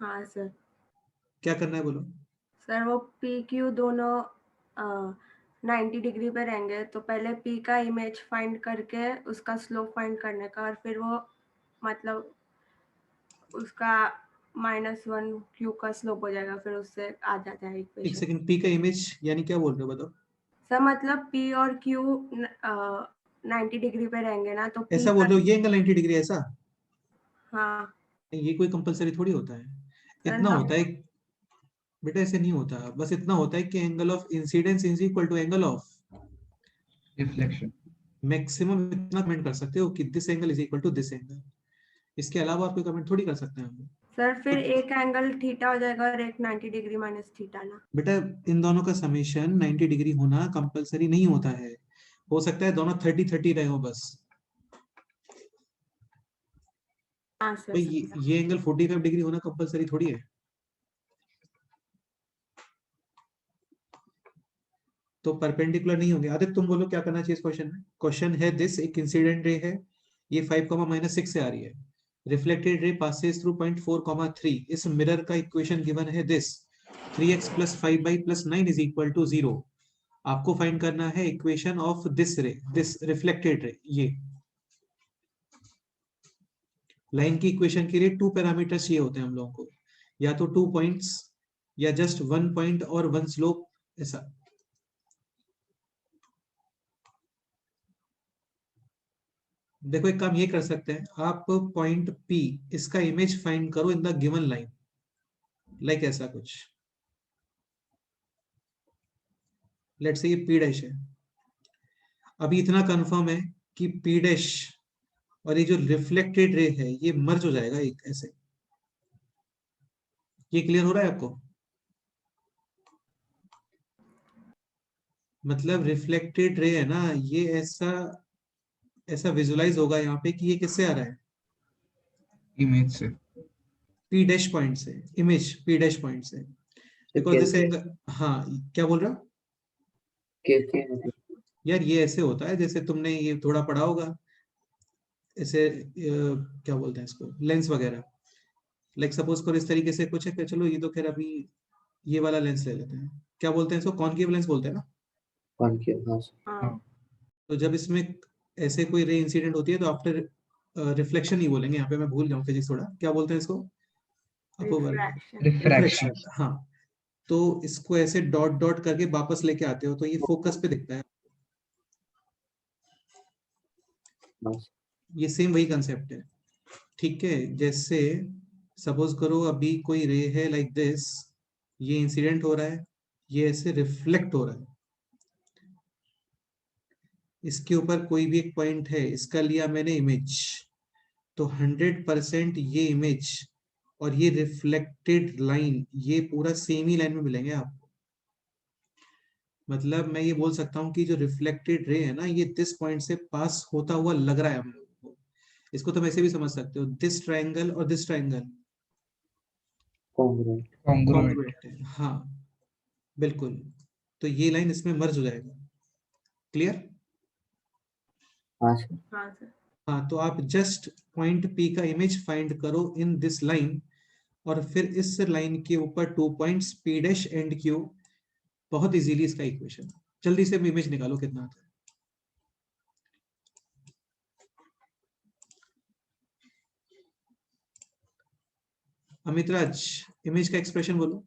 हाँ सर। क्या करना है बोलो। सर वो पी क्यू दोनों 90 डिग्री पे रहेंगे, तो पहले पी का इमेज फाइंड करके उसका स्लोप फाइंड करने का, और फिर वो मतलब उसका -1 क्यू का स्लोप हो जाएगा, फिर उससे आ जाता है एक इक्वेशन। सेकंड, पी का इमेज यानी क्या बोल रहे हो बताओ। सर मतलब पी और क्यू 90 डिग्री पे रहेंगे ना, तो पी ऐसा बोल का। रहे हो ये एंगल 90 डिग्री ऐसा? हाँ ये कोई कंपलसरी थोड़ी होता है। सर इतना ना। होता है बेटा, ऐसे नहीं होता। बस इतना होता है कि angle of incidence is equal to angle of reflection. Maximum इतना कमेंट कर सकते हो कि this angle is equal to this angle. इसके अलावा आप कोई कमेंट थोड़ी कर सकते हैं हम। सर फिर तो एक एंगल थीटा हो जाएगा और एक 90 डिग्री माइनस थीटा ना। बेटा इन दोनों का समेशन 90 डिग्री होना कंपलसरी नहीं होता है। हो सकता है दोनों 30-30 रहे हो बस। हाँ सर भाई समझा। ये एंगल 45 डिग्री होना कंपलसरी थोड़ी है। तो परपेंडिकुलर नहीं होंगे। आदित्य तुम बोलो क्या करना चाहिए इस क्वेश्चन में। क्वेश्चन है दिस, एक इंसिडेंट रे है, ये 5, -6 से आ रही है। Reflected ray passes through point 4, 3। इस मिरर का इक्वेशन गिवन है this, 3x + 5y + 9 is equal to 0। आपको फाइंड करना है equation of this ray, this reflected ray. ये लाइन की इक्वेशन के लिए 2 पैरामीटर्स चाहिए होते हैं हम लोगों को, या तो 2 पॉइंट्स या जस्ट 1 पॉइंट और 1 स्लोप, ऐसा। देखो एक काम ये कर सकते हैं आप, पॉइंट P इसका इमेज फाइंड करो in the given line, like ऐसा कुछ। लेट्स से ये P डैश है। अभी इतना कंफर्म है कि P डैश और ये जो रिफ्लेक्टेड रे है ये मर्ज हो जाएगा एक ऐसे। ये क्लियर हो रहा है आपको? मतलब रिफ्लेक्टेड रे है ना, ये ऐसा ऐसा विजुलाइज होगा यहाँ पे कि ये किससे आ रहा है? इमेज से। P डैश पॉइंट से, इमेज P डैश पॉइंट से। बिकॉज दिस कैसे एंगल, हाँ क्या बोल रहा हूँ कैसे मतलब यार, ये ऐसे होता है जैसे तुमने ये थोड़ा पढ़ा होगा ऐसे, क्या बोलते हैं इसको, लेंस वगैरह। लाइक सपोज करो इस तरीके से कुछ है कि चलो ये तो खैर अभी ये वाला लेंस ले लेते हैं। क्या बोलते हैं इसको, कॉनकेव लेंस बोलते हैं ना। कौन किया? हाँ सर। हाँ हाँ। तो जब इसमें ऐसे कोई रे इंसिडेंट होती है तो आफ्टर रिफ्लेक्शन ही बोलेंगे यहाँ पे, मैं भूल जाऊँ फिजिक्स थोड़ा, क्या बोलते हैं इसको, अपोवर, रिफ्रैक्शन। रिफ्रैक्शन। रिफ्लेक्शन। हाँ, तो इसको ऐसे डॉट डॉट करके वापस लेके आते हो तो ये फोकस पे दिखता है। हाँ सर। ये सेम वही कंसेप्ट है। ठीक है, जैसे सपोज करो अभी कोई रे है लाइक दिस, ये इंसिडेंट हो रहा है, ये ऐसे रिफ्लेक्ट हो रहा है। इसके ऊपर कोई भी एक पॉइंट है, इसका लिया मैंने इमेज, तो 100% ये इमेज और ये रिफ्लेक्टेड लाइन ये पूरा सेम ही लाइन में मिलेंगे आपको। मतलब मैं ये बोल सकता हूँ कि जो रिफ्लेक्टेड रे है ना, ये दिस पॉइंट से पास होता हुआ लग रहा है हम लोगों को। इसको तुम ऐसे भी समझ सकते हो, दिस ट्रायंगल और this triangle congruent. Congruent. Congruent है। हाँ बिल्कुल, तो ये लाइन इसमें मर्ज हो जाएगा। क्लियर? हाँ सर। हाँ सर। हाँ, तो आप जस्ट पॉइंट P का इमेज फाइंड करो इन दिस लाइन, और फिर इस लाइन के ऊपर 2 points P dash and Q। बहुत इजीली इसका इक्वेशन, जल्दी से इमेज निकालो कितना आता है। अमित राज, इमेज का एक्सप्रेशन बोलो।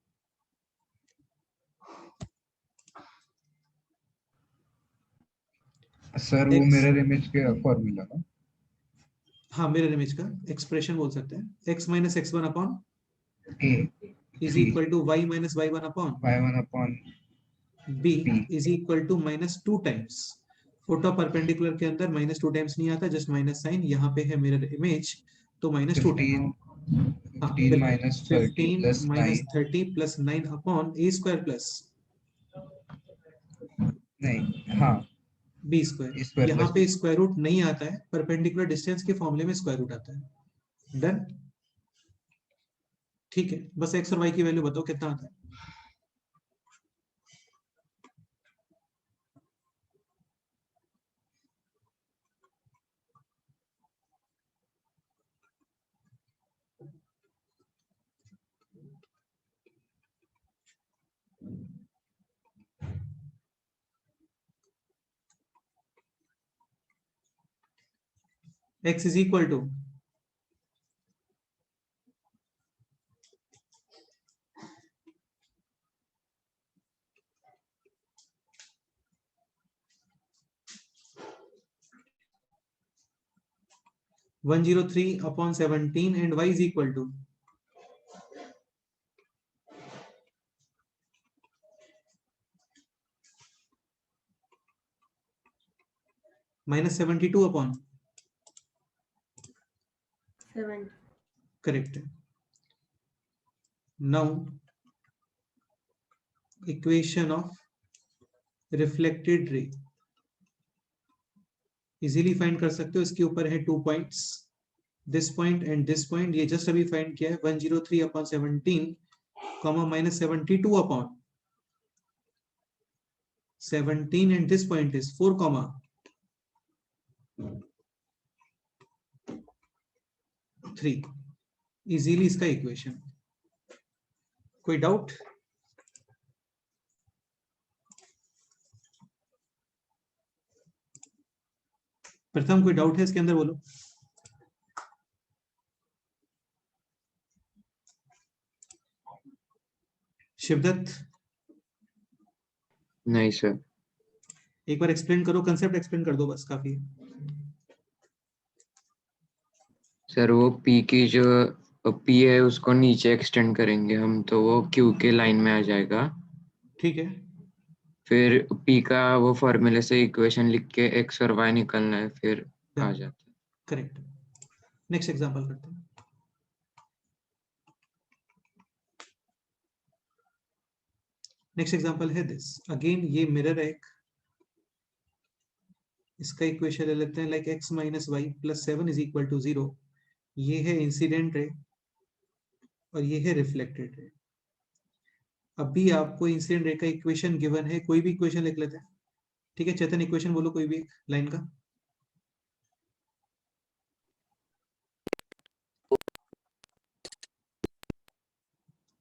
सर वो एक्स, मिरर इमेज के फॉर्मूला ना। हाँ मिरर इमेज का एक्सप्रेशन बोल सकते हैं, x - x1 upon a is 3 equal to y - y1 upon y1 upon b b। Is equal to -2 times. Foot of perpendicular के अंदर -2 टाइम्स नहीं आता, जस्ट माइनस साइन। यहाँ पे है मिरर इमेज तो -2 टाइम्स। 15 हाँ 15 बिल्कुल, minus 30 15 plus 9। - 30 + 9 upon a square plus नहीं, हाँ, b स्क्वायर। स्क्वायर यहाँ प्लस पे बी। स्क्वायर रूट नहीं आता है, परपेंडिकुलर डिस्टेंस के फॉर्मूले में स्क्वायर रूट आता है। डन? ठीक है, बस x और y की वैल्यू बताओ कितना आता है। x is equal to 103/17 and y is equal to -72 upon 7. correct. Now equation of reflected ray easily find कर सकते हो. इसके ऊपर है 2 points, this point and this point. ये जस्ट अभी फाइंड किया है 103/17 -72 upon 17 and this point is 4, 3. Easily इसका इक्वेशन. कोई डाउट? प्रथम कोई डाउट है इसके अंदर? बोलो. शिवदत्त, नहीं सर. एक बार एक्सप्लेन करो, कंसेप्ट एक्सप्लेन कर दो बस, काफी है. सर वो P की जो P है उसको नीचे एक्सटेंड करेंगे हम, तो वो Q के लाइन में आ जाएगा. ठीक है. फिर P का वो फॉर्मूले से इक्वेशन लिख के x और y निकलना है, फिर आ जाता है. करेक्ट. नेक्स्ट एग्जांपल करते हैं. नेक्स्ट एग्जांपल है दिस. अगेन ये मिरर है एक. इसका इक्वेशन ले लेते हैं लाइक x - y + 7 = 0. ये है इंसिडेंट रे और ये है रिफ्लेक्टेड रे. अभी आपको इंसिडेंट रे का इक्वेशन गिवन है. कोई भी इक्वेशन लिख लेते हैं. ठीक है चेतन, इक्वेशन बोलो कोई भी एक लाइन का.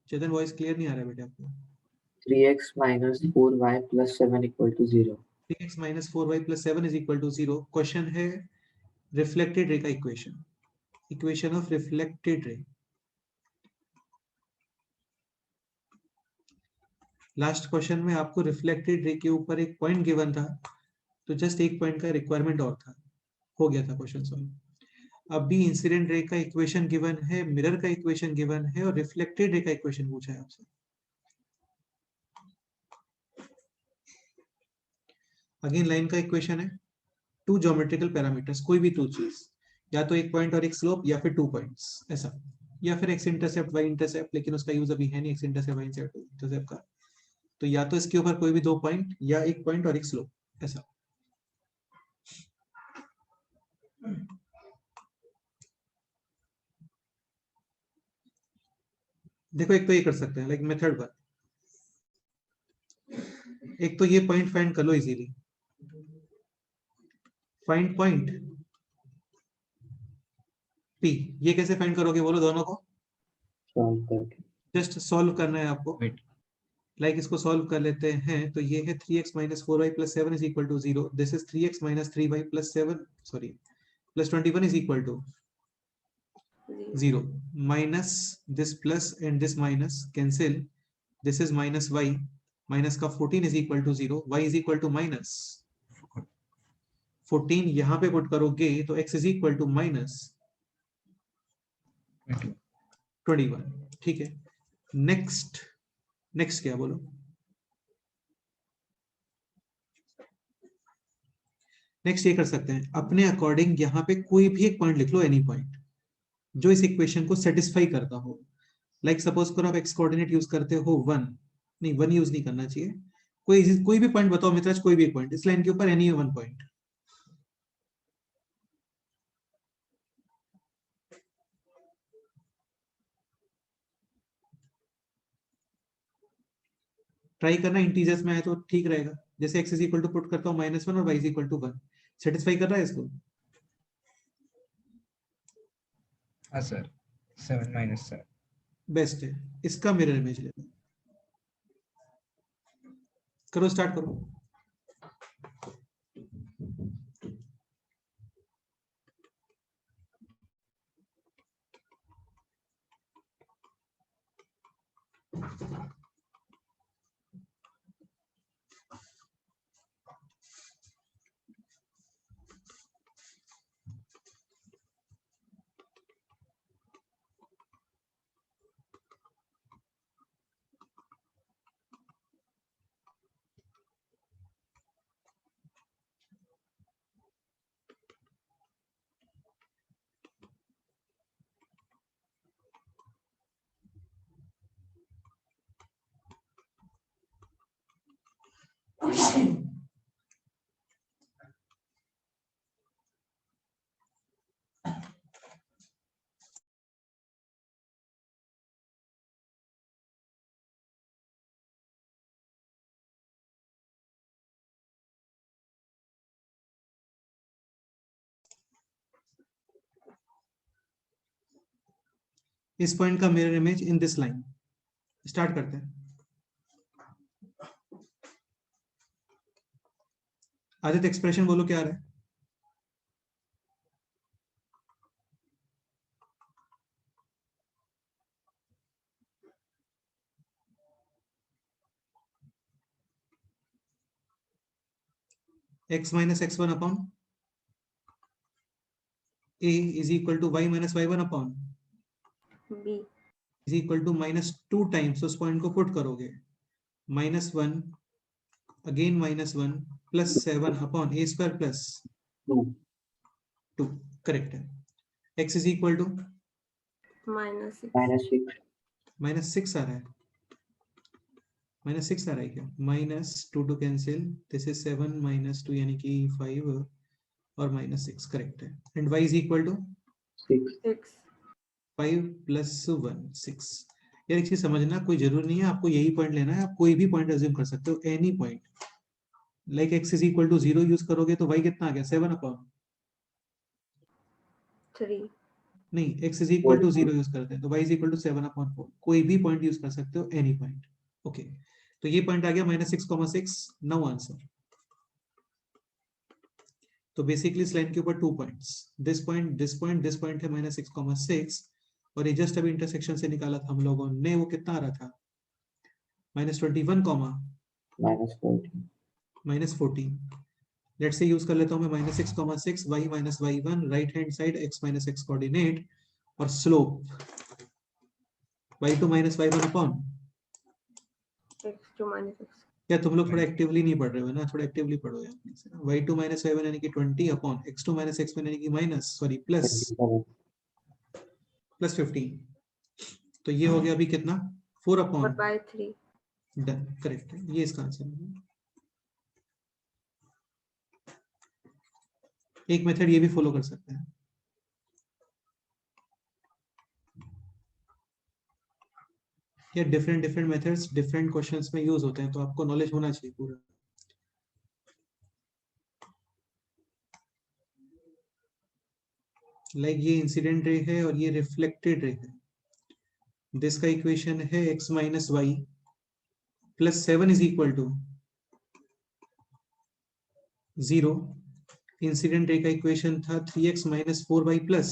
चेतन वॉइस क्लियर नहीं आ रहा है बेटा आपको. 3x - 4y + 7 = 0. 3x - 4y + 7 = 0. Question है रिफ्लेक्टेड रे का equation. Equation of reflected ray. Last question में आपको रिफ्लेक्टेड रे के ऊपर एक पॉइंट गिवन था, तो जस्ट एक पॉइंट का रिक्वायरमेंट और था, हो गया था क्वेश्चन सॉल्व. अभी इंसिडेंट रे का इक्वेशन गिवन है, मिरर का इक्वेशन गिवन है और रिफ्लेक्टेड रे का इक्वेशन पूछा है आपसे. अगेन लाइन का इक्वेशन है. 2 ज्योमेट्रिकल पैरामीटर्स, कोई भी 2 चीज, या तो एक पॉइंट और एक स्लोप, या फिर 2 पॉइंट्स ऐसा, या फिर एक्स इंटरसेप्ट वाई इंटरसेप्ट, लेकिन उसका यूज अभी है नहीं एक्स इंटरसेप्ट वाई इंटरसेप्ट का. तो या तो इसके ऊपर कोई भी 2 पॉइंट, या एक पॉइंट और एक स्लोप ऐसा. देखो एक तो ये कर सकते हैं लाइक मेथड 1. एक तो ये पॉइंट फाइंड कर लो इजीली. Find point P. ये कैसे फाइंड करोगे बोलो दोनों को? सॉल्व करके. जस्ट सॉल्व करना है आपको. Wait. लाइक इसको सॉल्व कर लेते हैं. तो ये है 3x - 4y + 7 = 0. This is 3x - 3y + 7 sorry +21 = 0. Minus this plus and this minus cancel. This is -y, minus का 14 = 0. y = -14 यहाँ पे पुट करोगे तो x = -21. ठीक है. नेक्स्ट क्या बोलो? नेक्स्ट ये कर सकते हैं अपने अकॉर्डिंग, यहाँ पे कोई भी एक पॉइंट लिख लो, एनी पॉइंट जो इस इक्वेशन को सेटिस्फाई करता हो. लाइक सपोज करो आप एक्स कोऑर्डिनेट यूज करते हो 1, नहीं 1 यूज नहीं करना चाहिए. कोई भी पॉइंट बताओ मित्राज, कोई भी एक पॉइंट इस लाइन के ऊपर, एनी वन पॉइंट. ट्राई करना इंटीजर्स में है तो ठीक रहेगा. जैसे x = पुट करता हूँ -1 और y = 1. सेटिस्फाई कर रहा है इसको? हाँ सर. 7 - 7. बेस्ट है. इसका मिरर इमेज ले लो. करो, स्टार्ट करो. इस पॉइंट का mirror image in this line. Start करते हैं। आदित्य एक्सप्रेशन बोलो क्या आ रहा है? x minus x1 upon a is equal to y minus y1 upon B. is equal to -2 times, उस पॉइंट को पुट करोगे -1 again -1 plus 7 upon a square plus 2। Correct है। x is equal to -6. -6 -6 आ रहा है। -6 आ रहा है क्या? -2 टू कैंसिल, दिस इज 7 -2 यानी कि 5 और -6 करेक्ट है। And y is equal to 6. 5 plus 1 6। यार एक चीज समझना, कोई जरूरी नहीं है आपको यही पॉइंट लेना है, आप कोई भी पॉइंट अज्यूम कर सकते हो, any point. Like x is equal to 0 use करोगे तो y कितना आ गया? 7 अपॉन 3. नहीं, x is equal to 0 use करते हैं तो y is equal to 7 upon 4। कोई भी पॉइंट यूज कर सकते हो, एनी पॉइंट। ओके, तो ये पॉइंट आ गया -6,6। Now answer. तो बेसिकली इस लाइन के ऊपर 2 points, this point, this point, this point है -6,6 और ये जस्ट अभी इंटरसेक्शन से निकाला था हम लोगों ने, वो कितना आ रहा था? -21, -14। लेट्स से यूज कर लेता हूं मैं -6,6 y minus y1 right hand side x minus x coordinate और slope y2 minus y1 upon. x2 -x. क्या तुम लोग थोड़ा एक्टिवली नहीं पढ़ रहे हो ना? थोड़ा एक्टिवली पढ़ो यार। y2 minus y1 यानी कि 20 अपॉन x2 minus x1 यानी कि प्लस 15। तो ये हो गया अभी कितना? 4 अपॉन 4/3. डन। करेक्ट है, ये इसका आंसर है। एक मेथड ये भी फॉलो कर सकते हैं। ये डिफरेंट मेथड्स डिफरेंट क्वेश्चंस में यूज होते हैं, तो आपको नॉलेज होना चाहिए पूरा। लाइक ये इंसिडेंट रे है और ये रिफ्लेक्टेड रे है। दिस का इक्वेशन है x minus y plus 7 is equal to 0। Incident ray का इक्वेशन था 3x minus 4y plus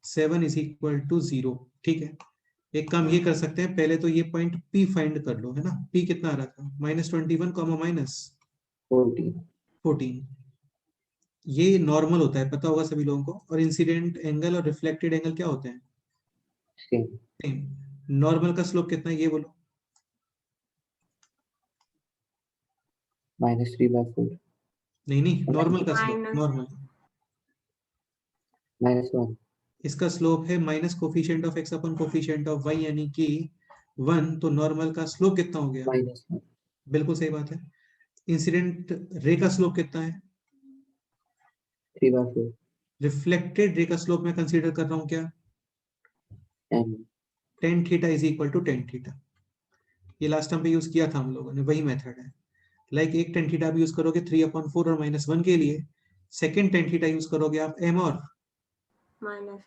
7 is equal to 0। ठीक है, एक काम ये कर सकते हैं, पहले तो ये पॉइंट P फाइंड कर लो, है ना? P कितना आ रहा था? -21, -14। ये नॉर्मल होता है, पता होगा सभी लोगों को। और इंसिडेंट एंगल और रिफ्लेक्टेड एंगल क्या होते हैं? सेम। नॉर्मल का स्लोप कितना है ये बोलो? -3/4 नहीं, नॉर्मल का स्लोप, Minus. नॉर्मल। -1 इसका स्लोप है minus coefficient of x upon coefficient of y यानी कि 1। तो नॉर्मल का स्लोप कितना हो गया? -1 बिल्कुल सही बात है। इंसिडेंट रे का स्लोप कितना है? 3/4 रिफ्लेक्टेड रे का स्लोप मैं कंसीडर कर रहा हूं क्या? tan theta is equal to tan theta. ये लास्ट टाइम पे यूज किया था हम लोगों ने, वही मेथड है। लाइक एक tan थीटा भी यूज करोगे 3/4 और -1 के लिए, सेकंड tan थीटा यूज करोगे आप m और -1.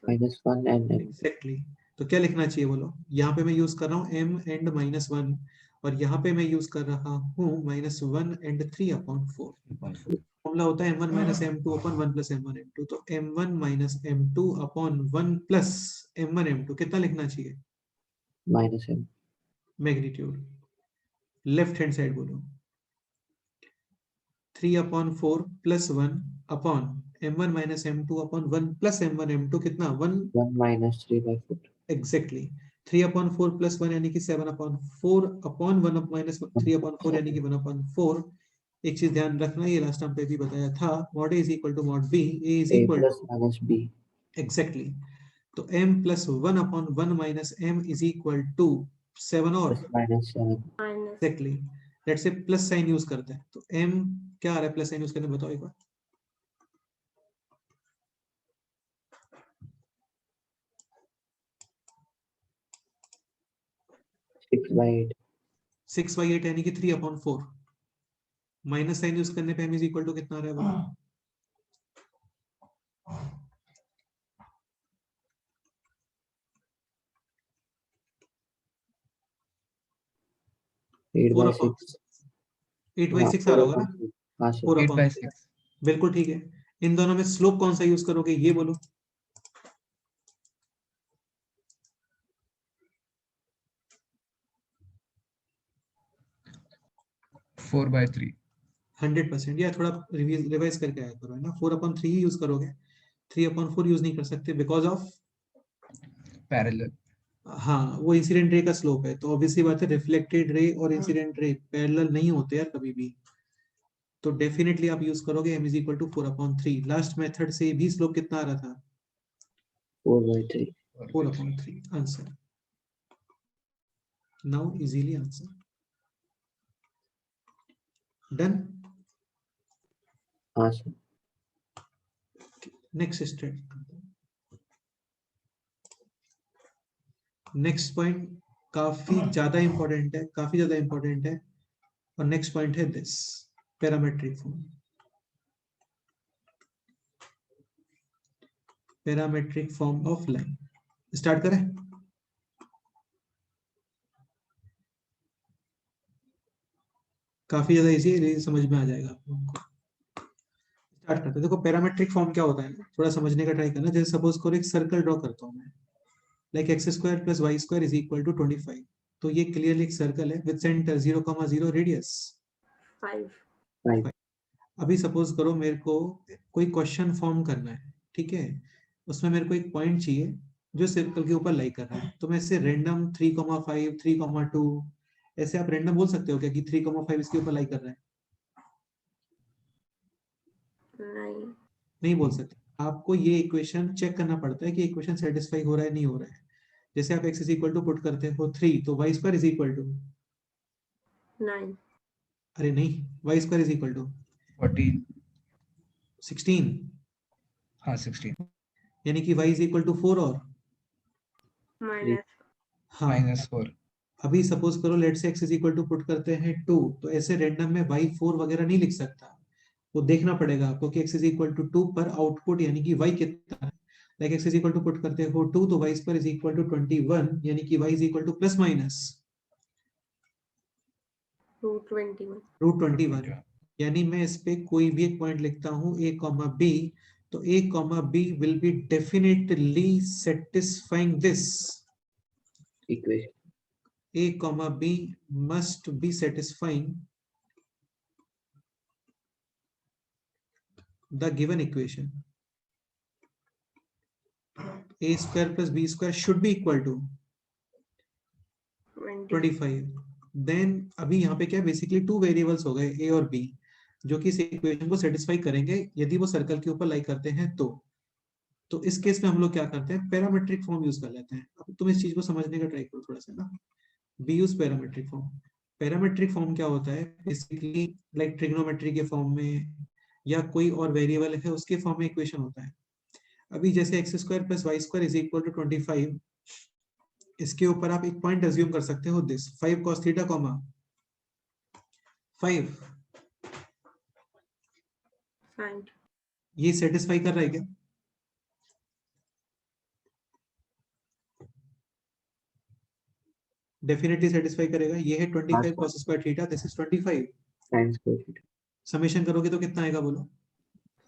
and exactly. तो क्या लिखना चाहिए बोलो? यहाँ पे मैं यूज कर रहा हूँ m एंड -1 और यहाँ पे मैं यूज कर रहा हूँ -1 एंड 3/4। फॉर्मूला होता है m1 minus m2 upon 1 plus m1 m2। तो m1 minus m2 upon 1 plus m1 m2 कितना लिखना चाहिए? -m। Magnitude. Left hand side बोलो 3 upon 4 plus 1 upon m1 minus m2 upon 1 plus m1 m2 कितना 1 1 - 3/4। Exactly 3 upon 4 plus 1 यानी कि 7 upon 4 upon 1 minus 3 upon 4 यानी कि 1 अपॉन 4। एक चीज ध्यान रखना, ये लास्ट टाइम पे भी बताया था, mod a is equal to mod b, a is a equal plus minus b। Exactly. तो m plus 1 upon 1 minus m is equal to 7 और +-7। Minus exactly let's say plus sign use करते हैं। तो m क्या आ रहा है plus sign use करने, बताओ एक बार। 6/8। 6/8 यानी कि 3 अपॉन 4। माइनस साइन यूज करने पे m इज इक्वल टू कितना आ रहा है बोलो? 8/6। 8/6 आ रहा होगा ना? हाँ सर। 4 अपॉन 8/6। बिल्कुल ठीक है। इन दोनों में स्लोप कौन सा यूज करोगे ये बोलो। 4/3। 100%। या थोड़ा रिवाइज करके आया करो, है ना। 4/3 ही यूज करोगे, 3/4 यूज नहीं कर सकते बिकॉज ऑफ पैरेलल। हाँ वो इंसिडेंट रे का स्लोप है। तो ऑब्वियसली बात है रिफ्लेक्टेड रे और इंसिडेंट रे पैरेलल नहीं होते यार कभी भी। तो डेफिनेटली आप यूज करोगे m is equal to 4/3। Last method से भी स्लोप कितना आ रहा था? 4/3। 4/3 answer. Now easily answer done. हाँ sir. Next step, next point काफी ज्यादा इंपॉर्टेंट है, काफी ज्यादा इंपॉर्टेंट है। और नेक्स्ट पॉइंट है this parametric form. Parametric form of line. Start करें? काफी ज्यादा इजी है, समझ में आ जाएगा आप लोगों को। स्टार्ट करते हैं। देखो पैरामेट्रिक फॉर्म क्या होता है, थोड़ा समझने का ट्राई करना। जैसे सपोज करो एक सर्कल ड्रॉ करता हूँ मैं, like x² + y² is equal to 25। तो ये क्लियरली एक सर्कल है विद सेंटर 0,0 रेडियस 5। 5। अभी सपोज करो मेरे को कोई क्वेश्चन फॉर्म करना है, ठीक है। उसमें मेरे को एक पॉइंट चाहिए जो सर्कल के ऊपर लाई कर रहा है। तो मैं इससे रैंडम 3,5 3,2 ऐसे आप रैंडम बोल सकते हो क्या कि 3,5 इसके ऊपर लाई कर रहा है? नहीं नहीं बोल सकते। आपको ये इक्वेशन चेक करना पड़ता है कि इक्वेशन सेटिस्फाई हो रहा है नहीं हो रहा है। जैसे आप x is equal to put करते हो 3 तो y² इज इक्वल टू 9 अरे नहीं y² इज इक्वल टू 14। 16 हाँ 16। यानी कि y इज इक्वल टू 4 और माइनस हाँ। -4। अभी सपोज करो let say x is equal to put करते हैं 2 तो ऐसे रैंडम में y 4 वगैरह नहीं लिख सकता। वो देखना पड़ेगा आपको कि x इज इक्वल टू 2 पर आउटपुट यानी कि y कितना है। Like x is equal to put करते हो 2 तो y² इज इक्वल टू 21 यानी कि y is equal to plus minus √21 √21। यानी मैं इस पे कोई भी एक पॉइंट लिखता हूं a, b तो a, b will be definitely satisfying this. Equation. a, b must be satisfying the given equation. a² plus b² should be equal to 25। Then अभी यहाँ पे क्या बेसिकली 2 वेरिएबल्स हो गए a और b जो कि इस इक्वेशन को सेटिस्फाई करेंगे यदि वो सर्कल के ऊपर लाई करते हैं तो इस केस में हम लोग क्या करते हैं पैरामेट्रिक फॉर्म यूज कर लेते हैं। अब तुम इस चीज को समझने का ट्राई करो थोड़ा सा ना। B use parametric form. Parametric form क्या होता है बेसिकली लाइक ट्रिग्नोमेट्री के फॉर्म में या कोई और वेरिएबल है उसके फॉर्म में इक्वेशन होता है। अभी जैसे x² + y² is equal to 25 इसके ऊपर आप एक पॉइंट अज्यूम कर सकते हो दिस 5 cos थीटा, 5 5 ये सेटिस्फाई कर रहा है क्या? डेफिनेटली सेटिस्फाई करेगा। ये है 25 cos² theta, this is 25 sin² theta. Summation करोगे तो कितना आएगा बोलो?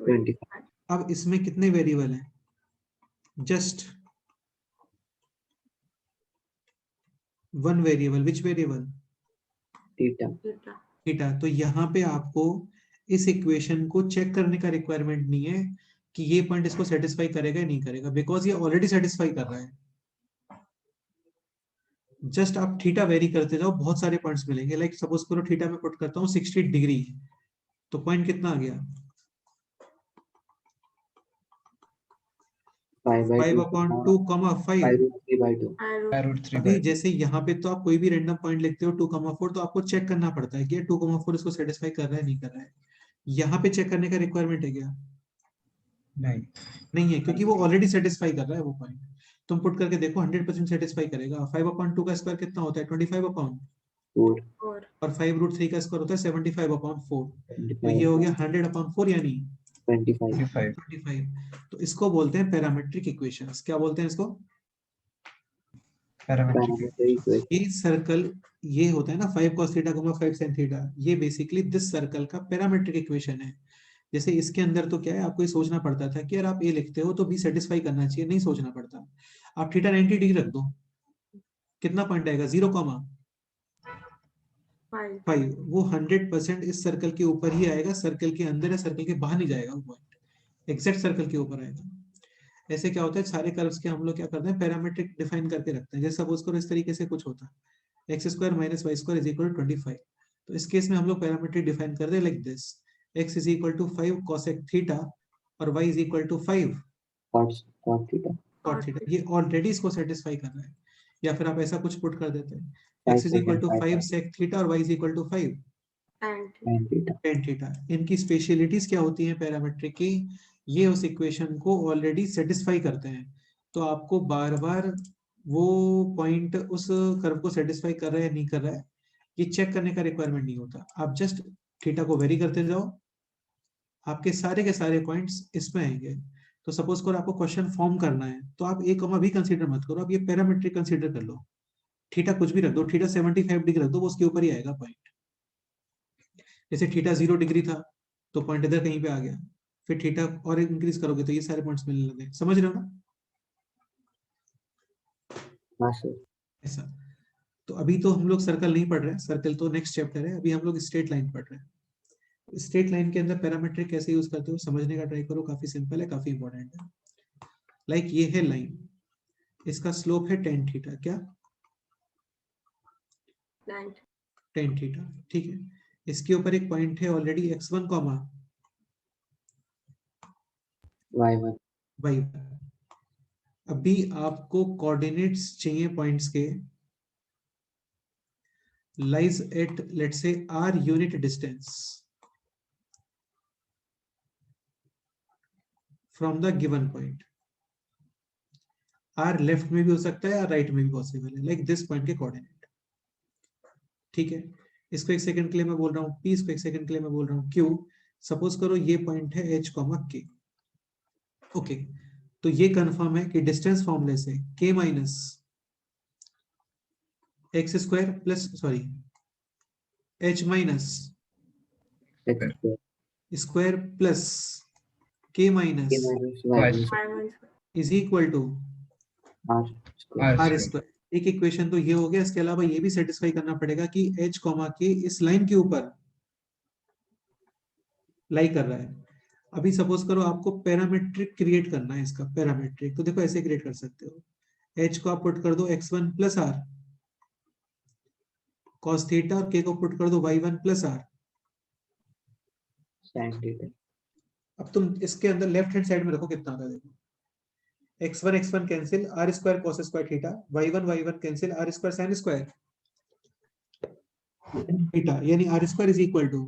25. अब इसमें कितने वेरिएबल हैं? जस्ट वन वेरिएबल, विच वेरिएबल? Theta. थीटा। थीटा। तो यहाँ पे आपको इस इक्वेशन को चेक करने का रिक्वायरमेंट नहीं है कि ये पॉइंट इसको सेटिस्फाई करेगा या नहीं करेगा, बिकॉज ये ऑलरेडी सेटिस्फाई कर रहा है। जस्ट आप थीटा वेरी करते जाओ, बहुत सारे पॉइंट्स मिलेंगे। लाइक सपोज करो थीटा में पुट करता हूँ 60 डिग्री, तो पॉइंट कितना आ गया? 5 by 5 2. Upon 2 comma 5। 5√3/2. √3 अभी by 2. जैसे यहाँ पे तो आप कोई भी रैंडम पॉइंट लिखते हो 2,4, तो आपको चेक करना पड़ता है कि 2,4 इसको सेटिस्फाई कर रहा है नहीं कर रहा है। यहाँ पे चेक करने का रिक्वायरमेंट है क्या? नहीं, नहीं है, क्योंकि वो ऑलरेडी सेटिस्फाई कर रहा है वो पॉइंट। तुम पुट करके देखो 100% सेटिस्फाई करेगा। 5 अपॉन 2 का स्क्वायर कितना होता है? 25 अपॉन 4. 4। और 5√3 का स्क्वायर होता है 75 अपॉन 4। तो 25. ये हो गया 100 अपॉन 4 यानी 25. 25 25। तो इसको बोलते हैं पैरामेट्रिक इक्वेशंस। क्या बोलते हैं इसको? Parametric Parametric equation. ये सर्कल ये होता है ना 5 cos थीटा 5 sin थीटा, ये बेसिकली दिस सर्कल का पैरामेट्रिक इक्वेशन है। जैसे इसके अंदर तो क्या है, आपको ये सोचना पड़ता था कि यार आप ए लिखते हो तो बी सेटिस्फाई करना चाहिए, नहीं सोचना पड़ता। आप थीटा 90 डिग्री रख दो, कितना पॉइंट आएगा? 0,5। वो 100% इस सर्कल के ऊपर ही आएगा, सर्कल के अंदर या सर्कल के बाहर नहीं जाएगा वो पॉइंट, एग्जैक्ट सर्कल के ऊपर आएगा। ऐसे क्या होता है, सारे कर्व्स के हम लोग क्या करते हैं, पैरामीट्रिक डिफाइन करके रखते हैं। जैसे सपोज करो इस तरीके से कुछ होता है x square minus y square is equal to 25, तो इस केस में हम लोग पैरामीट्रिक डिफाइन कर दे like this, x is equal to 5 cosec theta और y is equal to 5 cot theta. cot theta. ये ऑलरेडी इसको सेटिस्फाई कर रहा है। या फिर आप ऐसा कुछ पुट कर देते हैं, 5 x is equal to 5 cosec sec theta और y is equal to 5 tan theta. tan theta. इनकी स्पेशलिटीज क्या होती हैं पैरामेट्रिक की? ये उस इक्वेशन को ऑलरेडी सेटिस्फाई करते हैं, तो आपको बार बार वो पॉइंट उस कर्व को सेटिस्फाई कर रहा है नहीं कर रहा है ये चेक करने का रिक्वायरमेंट नहीं होता। आप जस्ट थीटा को वेरी करते जाओ, आपके सारे के सारे पॉइंट्स इसमें आएंगे। तो सपोज करो आपको क्वेश्चन फॉर्म करना है, तो आप ए कॉमा भी कंसीडर मत करो, आप ये पैरामेट्रिक कंसीडर कर लो। थीटा कुछ भी रख दो, थीटा 75 डिग्री रख दो, वो उसके ऊपर ही आएगा पॉइंट। जैसे थीटा 0 डिग्री था तो पॉइंट इधर कहीं पे आ गया, फिर थीटा और इंक्रीज करोगे तो ये सारे पॉइंट्स मिलने लगे। समझ रहे हो ना? हाँ sir. ऐसा। तो अभी तो हम लोग सर्कल नहीं पढ़ रहे हैं, सर्कल तो नेक्स्ट चैप्टर है। अभी हम लोग स्ट्रेट लाइन पढ़ रहे हैं। स्ट्रेट लाइन के अंदर पैरामीट्रिक कैसे यूज करते हो समझने का ट्राई करो, काफी सिंपल है, काफी इंपॉर्टेंट है। लाइक ये है लाइन, इसका स्लोप है tan थीटा, क्या? tan थीटा, ठीक है। इसके ऊपर एक पॉइंट है already x1 comma y1. y1। अभी आपको कोऑर्डिनेट्स चाहिए पॉइंट्स के, lies at let's say r unit distance from the given point। r left में भी हो सकता है, राइट में भी पॉसिबल है, लाइक दिस पॉइंट के कोऑर्डिनेट, ठीक है। इसको एक सेकंड के लिए मैं बोल रहा हूँ p, इसको एक सेकंड के लिए मैं बोल रहा हूँ q। सपोज करो ये पॉइंट है h, k। ओके, तो ये कंफर्म है कि डिस्टेंस फॉर्मूले से k minus x square plus sorry h minus X square. Square plus k K minus minus y y square. Is equal to r square. R r square. Square. एक equation तो ये हो गया, इसके अलावा ये भी सेटिस्फाई करना पड़ेगा कि h कॉमा के इस लाइन के ऊपर लाई कर रहा है। अभी सपोज करो आपको पैरामेट्रिक क्रिएट करना है इसका पैरामेट्रिक, तो देखो ऐसे क्रिएट कर सकते हो। h को आप पुट कर दो x1 plus r cos theta और k को पुट कर दो y1 plus are. Tan theta. अब तुम इसके अंदर लेफ्ट हैंड साइड में रखो कितना आता है, देखो x1 cancel, r square cos square theta, y1 cancel, r square sin square theta, यानी r square is equal to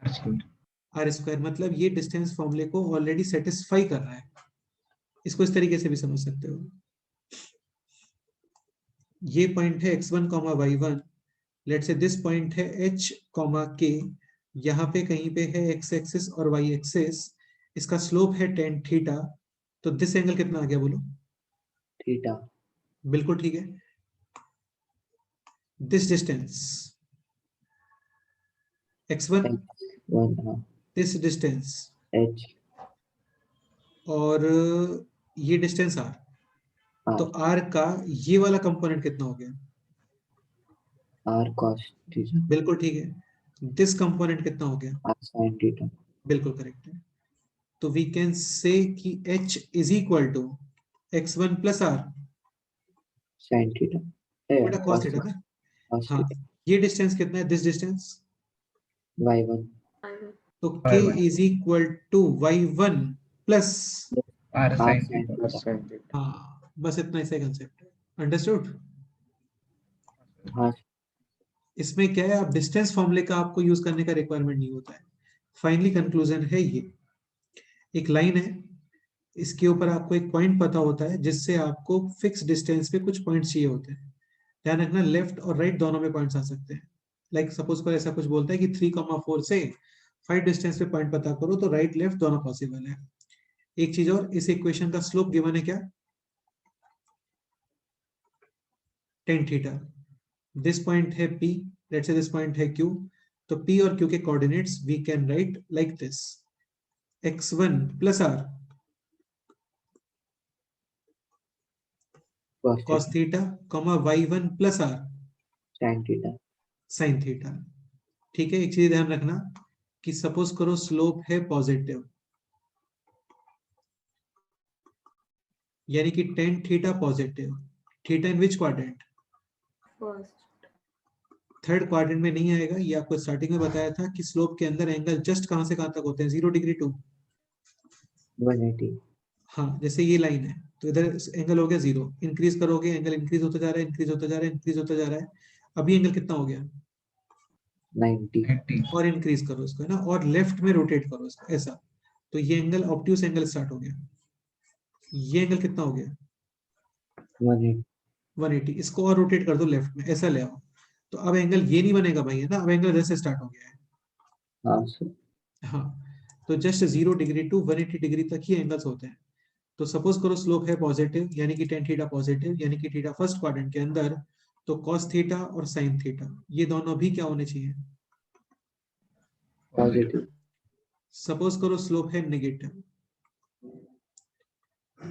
R square. r square. मतलब ये डिस्टेंस फॉर्मूले को ऑलरेडी सेटिस्फाई कर रहा है। इसको इस तरीके से भी समझ सकते हो। ये पॉइंट है x1 comma y1, let's say this point है h कॉमा k, यहाँ पे कहीं पे है x एक्सिस और y एक्सिस, इसका स्लोप है tan थीटा, तो दिस एंगल कितना आ गया बोलो? Theta. बिल्कुल ठीक है। This distance x1, X1. This distance H और ये डिस्टेंस r, तो R r का ये वाला कंपोनेंट कितना हो गया? R cos theta बिल्कुल ठीक है। दिस कंपोनेंट कितना हो गया? R sin theta बिल्कुल करेक्ट है। तो वी कैन से कि h is equal to x1 plus r sin theta बेटा cos cos थीटा theta ना। cos हाँ, theta ये डिस्टेंस कितना है? दिस डिस्टेंस, y1 तो k y1 is equal to y1 plus, r R sin sin theta. plus theta sin theta. हाँ बस इतना ही कंसेप्ट है। अंडरस्टूड? हाँ इसमें क्या है, आप डिस्टेंस फॉर्मूले का आपको यूज करने का रिक्वायरमेंट नहीं होता है। फाइनली कंक्लूजन है ये, एक लाइन है, इसके ऊपर आपको एक पॉइंट पता होता है जिससे आपको फिक्स डिस्टेंस पे कुछ पॉइंट्स चाहिए होते हैं। ध्यान रखना, लेफ्ट और राइट दोनों में पॉइंट्स आ सकते हैं। लाइक सपोज पर ऐसा कुछ बोलता है कि 3,4 से 5 डिस्टेंस पे पॉइंट पता करो, तो राइट लेफ्ट दोनों पॉसिबल है। एक चीज और, इस इक्वेशन का स्लोप गिवन है क्या? tan theta. दिस पॉइंट है P, let's say this point है Q, तो P और Q के coordinates we can write like this, x1 plus r cos cos theta theta, y1 plus r sin theta sin theta. ठीक है, एक चीज ध्यान रखना कि सपोज करो स्लोप है पॉजिटिव, यानी कि tan theta positive, theta in which quadrant? First. Third quadrant में नहीं आएगा। ये आपको स्टार्टिंग में बताया था कि स्लोप के अंदर एंगल जस्ट कहां से कहां तक होते हैं? 0 डिग्री टू, 180 हाँ जैसे ये लाइन है तो इधर एंगल हो गया 0, इंक्रीज करोगे एंगल इंक्रीज होता जा रहा है, इंक्रीज होता जा रहा है, इंक्रीज होता जा रहा है। अभी एंगल कितना हो गया? 90 80 और इंक्रीज करो इसको, है ना, और लेफ्ट में रोटेट करो इसको ऐसा, तो ये एंगल ऑब्ट्यूस एंगल स्टार्ट हो गया। ये एंगल कितना हो गया? 180 180। इसको और रोटेट कर दो लेफ्ट में, ऐसा ले आओ, तो अब एंगल ये नहीं बनेगा भाई, है ना, अब एंगल इधर से स्टार्ट हो गया है। हाँ sir हाँ, तो जस्ट 0 डिग्री टू 180 डिग्री तक ही एंगल्स होते हैं। तो सपोज करो स्लोप है पॉजिटिव, यानी कि tan थीटा पॉजिटिव, यानी कि थीटा फर्स्ट क्वाड्रेंट के अंदर, तो cos थीटा और sin थीटा ये दोनों भी क्या होने चाहिए? positive. positive सपोज करो स्लोप है नेगेटिव,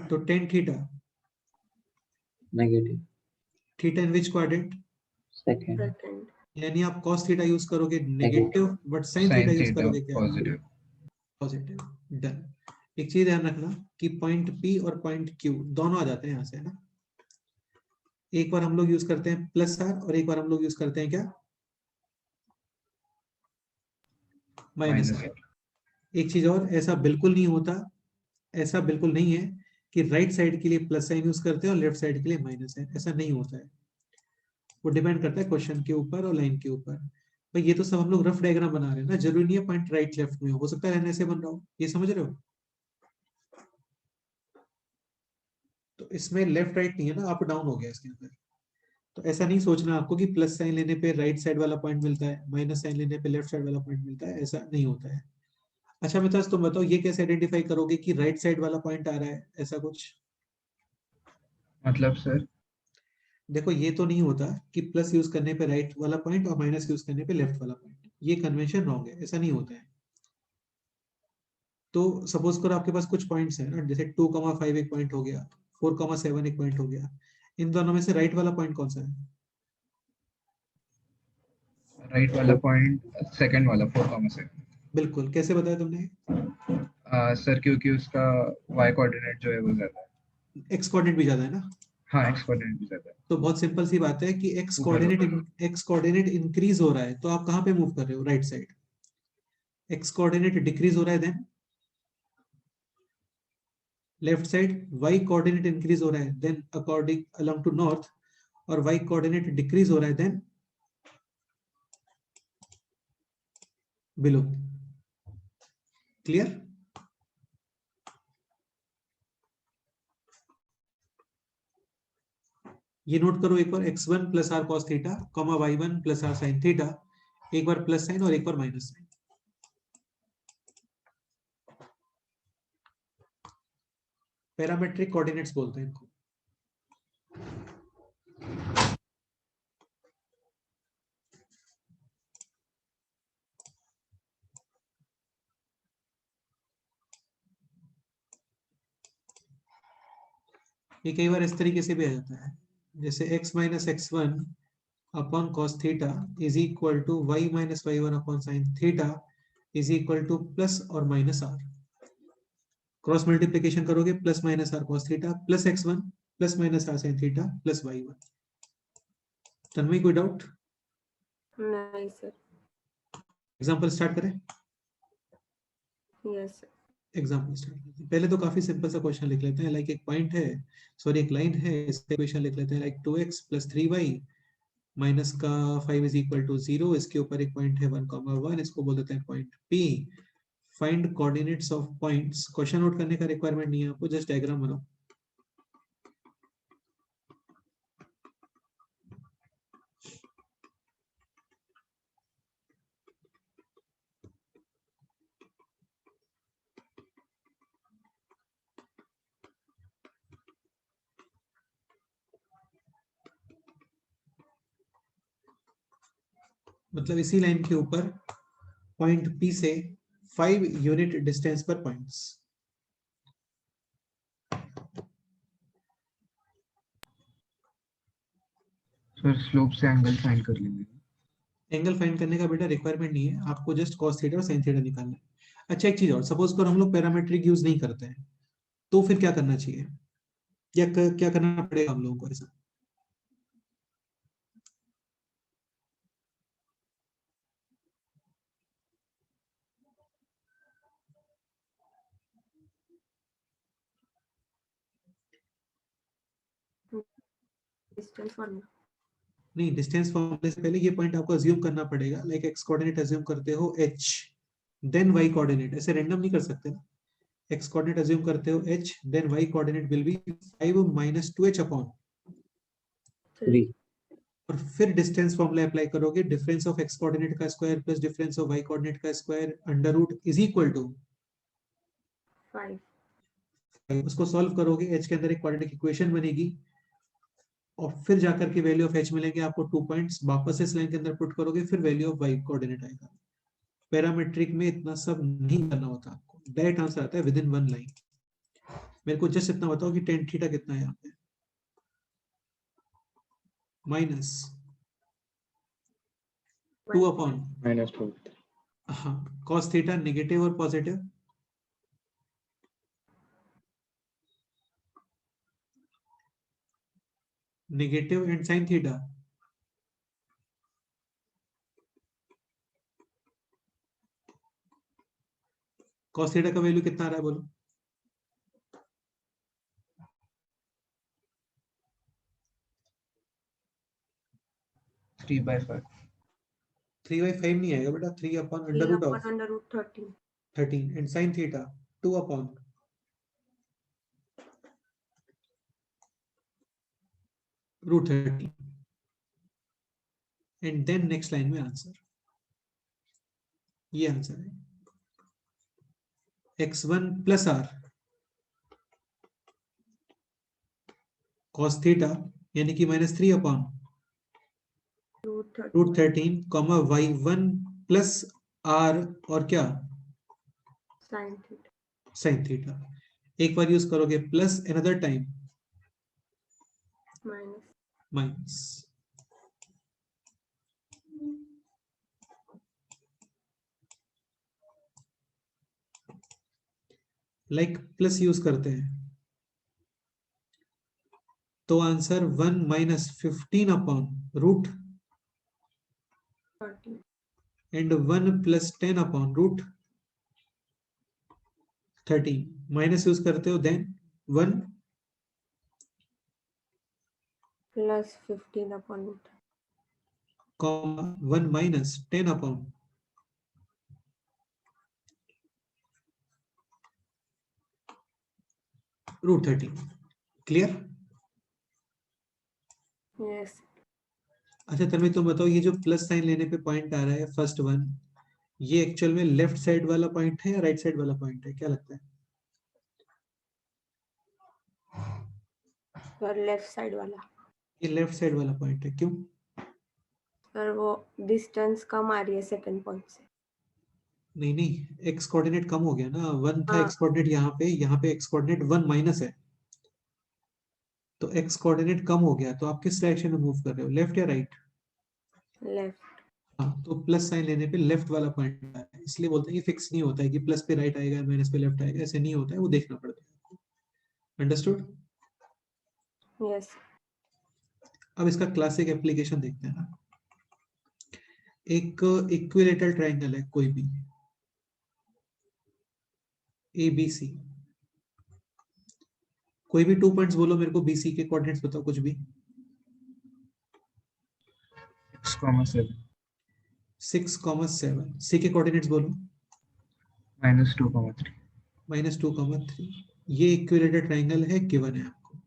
तो tan theta, negative theta in which quadrant? second second. यानी आप cos थीटा यूज करोगे negative negative, but sin theta Sin use theta करोगे क्या? positive. पॉजिटिव। डन। एक चीज ध्यान रखना कि पॉइंट P और पॉइंट Q दोनों आ जाते हैं यहाँ से, है ना। एक बार हम लोग यूज करते हैं प्लस R और एक बार हम लोग यूज करते हैं क्या? Minus Minus R। R. एक चीज और, ऐसा बिल्कुल नहीं होता, ऐसा बिल्कुल नहीं है कि राइट साइड के लिए प्लस साइन यूज करते हैं और लेफ्ट साइड के लिए माइनस साइन, ऐसा नहीं होता है। वो डिपेंड करता है क्वेश्चन के ऊपर और लाइन के ऊपर। भाई ये तो सब हम लोग रफ डायग्राम बना रहे हैं ना, जरूरी नहीं है पॉइंट राइट लेफ्ट में हो सकता है रहने से बन रहा हो, ये समझ रहे हो। तो इसमें लेफ्ट राइट नहीं है ना, अप डाउन हो गया इसके अंदर। तो ऐसा नहीं सोचना आपको कि प्लस साइन लेने पे राइट साइड वाला पॉइंट मिलता है, माइनस साइन लेने पे लेफ्ट साइड वाला पॉइंट मिलता है, ऐसा नहीं होता है। अच्छा मिताज तुम बताओ, ये कैसे आइडेंटिफाई करोगे कि राइट साइड वाला पॉइंट आ रहा है, ऐसा कुछ? मतलब सर देखो ये तो नहीं होता कि प्लस यूज करने पे राइट वाला पॉइंट और माइनस यूज करने पे लेफ्ट वाला पॉइंट, ये कन्वेंशन रॉन्ग है, ऐसा नहीं होता है। तो सपोज करो आपके पास कुछ पॉइंट्स हैं ना, जैसे 2,5 एक पॉइंट हो गया, 4,7 एक पॉइंट हो गया, इन दोनों में से राइट वाला पॉइंट कौन सा है? राइट वाला पॉइंट सेकंड वाला 4,7. बिल्कुल, कैसे बताया तुमने? सर क्योंकि उसका y कोऑर्डिनेट जो है वो ज्यादा है. एक्स कोऑर्डिनेट भी ज्यादा है ना। हाँ x कोऑर्डिनेट भी ज्यादा है. तो बहुत सिंपल सी बात है कि ऊपर ऊपर. एक्स कोऑर्डिनेट इंक्रीज हो रहा है तो आप कहाँ पे मूव कर रहे हो? Right side. X coordinate decrease हो रहा है then left side. Y coordinate increase हो रहा है then according along to north, और वाई कोऑर्डिनेट डिक्रीज हो रहा है देन बिलो। क्लियर? ये नोट करो एक बार, x1 plus r cos theta, comma y1 plus r sine theta, एक बार प्लस साइन और एक बार माइनस साइन। पैरामेट्रिक कोऑर्डिनेट्स बोलते हैं इनको। ये कई बार इस तरीके से भी आ जाता है, जैसे x minus x1 upon cos theta is equal to y minus y1 upon sin theta is equal to plus और माइनस r। क्रॉस मल्टीप्लीकेशन करोगे plus minus r cos theta plus x1 plus minus r sin theta plus y1। Tanmay कोई doubt? नहीं sir. Example start करें? Yes sir. Example start करते हैं। पहले तो काफी सिंपल सा क्वेश्चन लिख लेते हैं, लाइक एक पॉइंट है, सॉरी एक लाइन है, इसका इक्वेशन लिख लेते हैं, like 2x plus 3y minus का 5 इज इक्वल टू 0। इसके ऊपर एक पॉइंट है 1,1, इसको बोल देते हैं point P। Find coordinates of points. Question note करने का रिक्वायरमेंट नहीं है आपको, जस्ट डायग्राम बनाओ। मतलब इसी लाइन के ऊपर पॉइंट P से 5 यूनिट डिस्टेंस पर पॉइंट्स। सर स्लोप से एंगल फाइंड कर लेंगे। एंगल फाइंड करने का बेटा रिक्वायरमेंट नहीं है, आपको जस्ट cos थीटा और sin थीटा निकालना है। अच्छा एक चीज और, सपोज कर हम लोग पैरामीट्रिक यूज नहीं करते हैं, तो फिर क्या करना चाहिए, या क्या करना पड़ेगा हम लोगों को ऐसा? Distance formula. नहीं, डिस्टेंस फॉर्मूले से पहले ये पॉइंट आपको अज्यूम करना पड़ेगा, लाइक एक्स कोऑर्डिनेट अज्यूम करते हो h, देन y कोऑर्डिनेट, ऐसे रैंडम नहीं कर सकते ना। एक्स कोऑर्डिनेट अज्यूम करते हो h, then y coordinate will be 5 minus 2h upon 3. और फिर डिस्टेंस फॉर्मूला अप्लाई करोगे, डिफरेंस ऑफ एक्स कोऑर्डिनेट का square plus difference of y coordinate का square under root is equal to 5। उसको solve करोगे, h के अंदर एक क्वाड्रेटिक इक्वेशन बनेगी और फिर जाकर के वैल्यू ऑफ h मिलेंगे आपको 2 पॉइंट्स, वापस इस लाइन के अंदर पुट करोगे, फिर वैल्यू ऑफ y कोऑर्डिनेट आएगा। पैरामेट्रिक में इतना सब नहीं करना होता आपको, डायरेक्ट आंसर आता है विद इन वन लाइन। मेरे को जस्ट इतना बताओ कि tan थीटा कितना है यहाँ पे, माइनस 2 अपॉन -2। हाँ cos थीटा नेगेटिव और positive, negative and sin theta cos theta का वैल्यू कितना आ रहा है बोलो? 3/5। 3/5 नहीं आएगा बेटा, 3 upon under 3 root upon of under root 13। 13 and sin theta 2 upon root 13 and then next line में आंसर, ये आंसर है x1 plus r cos theta यानी कि -3 upon root 13 comma y1 plus r और क्या sin थीटा। sin theta. एक बार use करोगे plus, another time minus. Minus. Like plus use करते हैं तो answer 1 minus 15 upon root 13। And 1 plus 10 upon root 13। Minus use करते हो then 1 plus 15 upon root। Comma 1 minus 10 upon root 13। Clear? Yes. अच्छा तन्मय तुम बताओ, ये जो प्लस साइन लेने पे पॉइंट आ रहा है फर्स्ट वन, ये एक्चुअल में लेफ्ट साइड वाला पॉइंट है या राइट साइड वाला पॉइंट है, क्या लगता है? और लेफ्ट साइड वाला। ये लेफ्ट साइड वाला पॉइंट है, क्यों? और वो डिस्टेंस कम आ रही है सेकंड पॉइंट से। नहीं नहीं, एक्स कोऑर्डिनेट कम हो गया ना, 1 था हाँ। एक्स कोऑर्डिनेट यहाँ पे एक्स कोऑर्डिनेट 1 माइनस है। तो x कोऑर्डिनेट कम हो गया, तो आप किस डायरेक्शन में मूव कर रहे हो, लेफ्ट या राइट? लेफ्ट। हाँ, तो प्लस साइन लेने पे लेफ्ट वाला पॉइंट आता है, इसलिए बोलते हैं कि फिक्स नहीं होता है कि प्लस पे राइट आएगा माइनस पे लेफ्ट आएगा, ऐसे नहीं होता है, वो देखना पड़ता है आपको। अंडरस्टूड? यस। अब इसका क्लासिक एप्लीकेशन देखते हैं ना। एक इक्विलेटरल ट्रायंगल है कोई भी, ए बी सी, कोई भी 2 पॉइंट्स बोलो मेरे को, बीसी के कोऑर्डिनेट्स बताओ कुछ भी। 6,7 6,7, सी के कोऑर्डिनेट्स बोलो। -2,3 -2,3। ये इक्विलेटरल ट्रायंगल है, गिवन है आपको।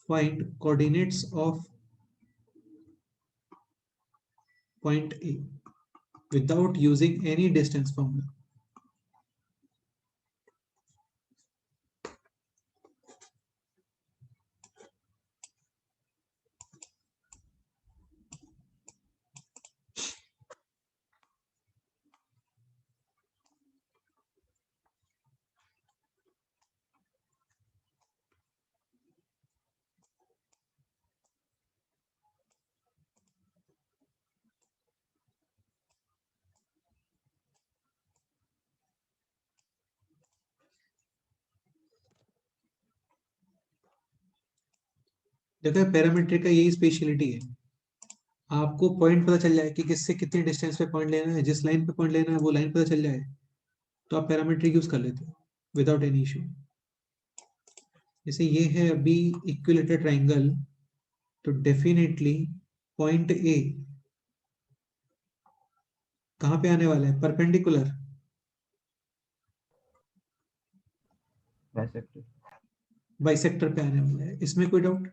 Find coordinates of point A without using any distance formula. देखो पैरामीट्रिक का यही स्पेशलिटी है, आपको पॉइंट पता चल जाए कि किससे कितनी डिस्टेंस पे पॉइंट लेना है, जिस लाइन पे पॉइंट लेना है वो लाइन पता चल जाए, तो आप पैरामीट्रिक यूज कर लेते हो विदाउट एनी इशू। जैसे ये है अभी इक्विलेटरल ट्रायंगल, तो डेफिनेटली पॉइंट ए कहां पे आने वाला है, परपेंडिकुलर, बाइसेक्टर बाइसेक्टर पे आने वाला है, इसमें कोई डाउट?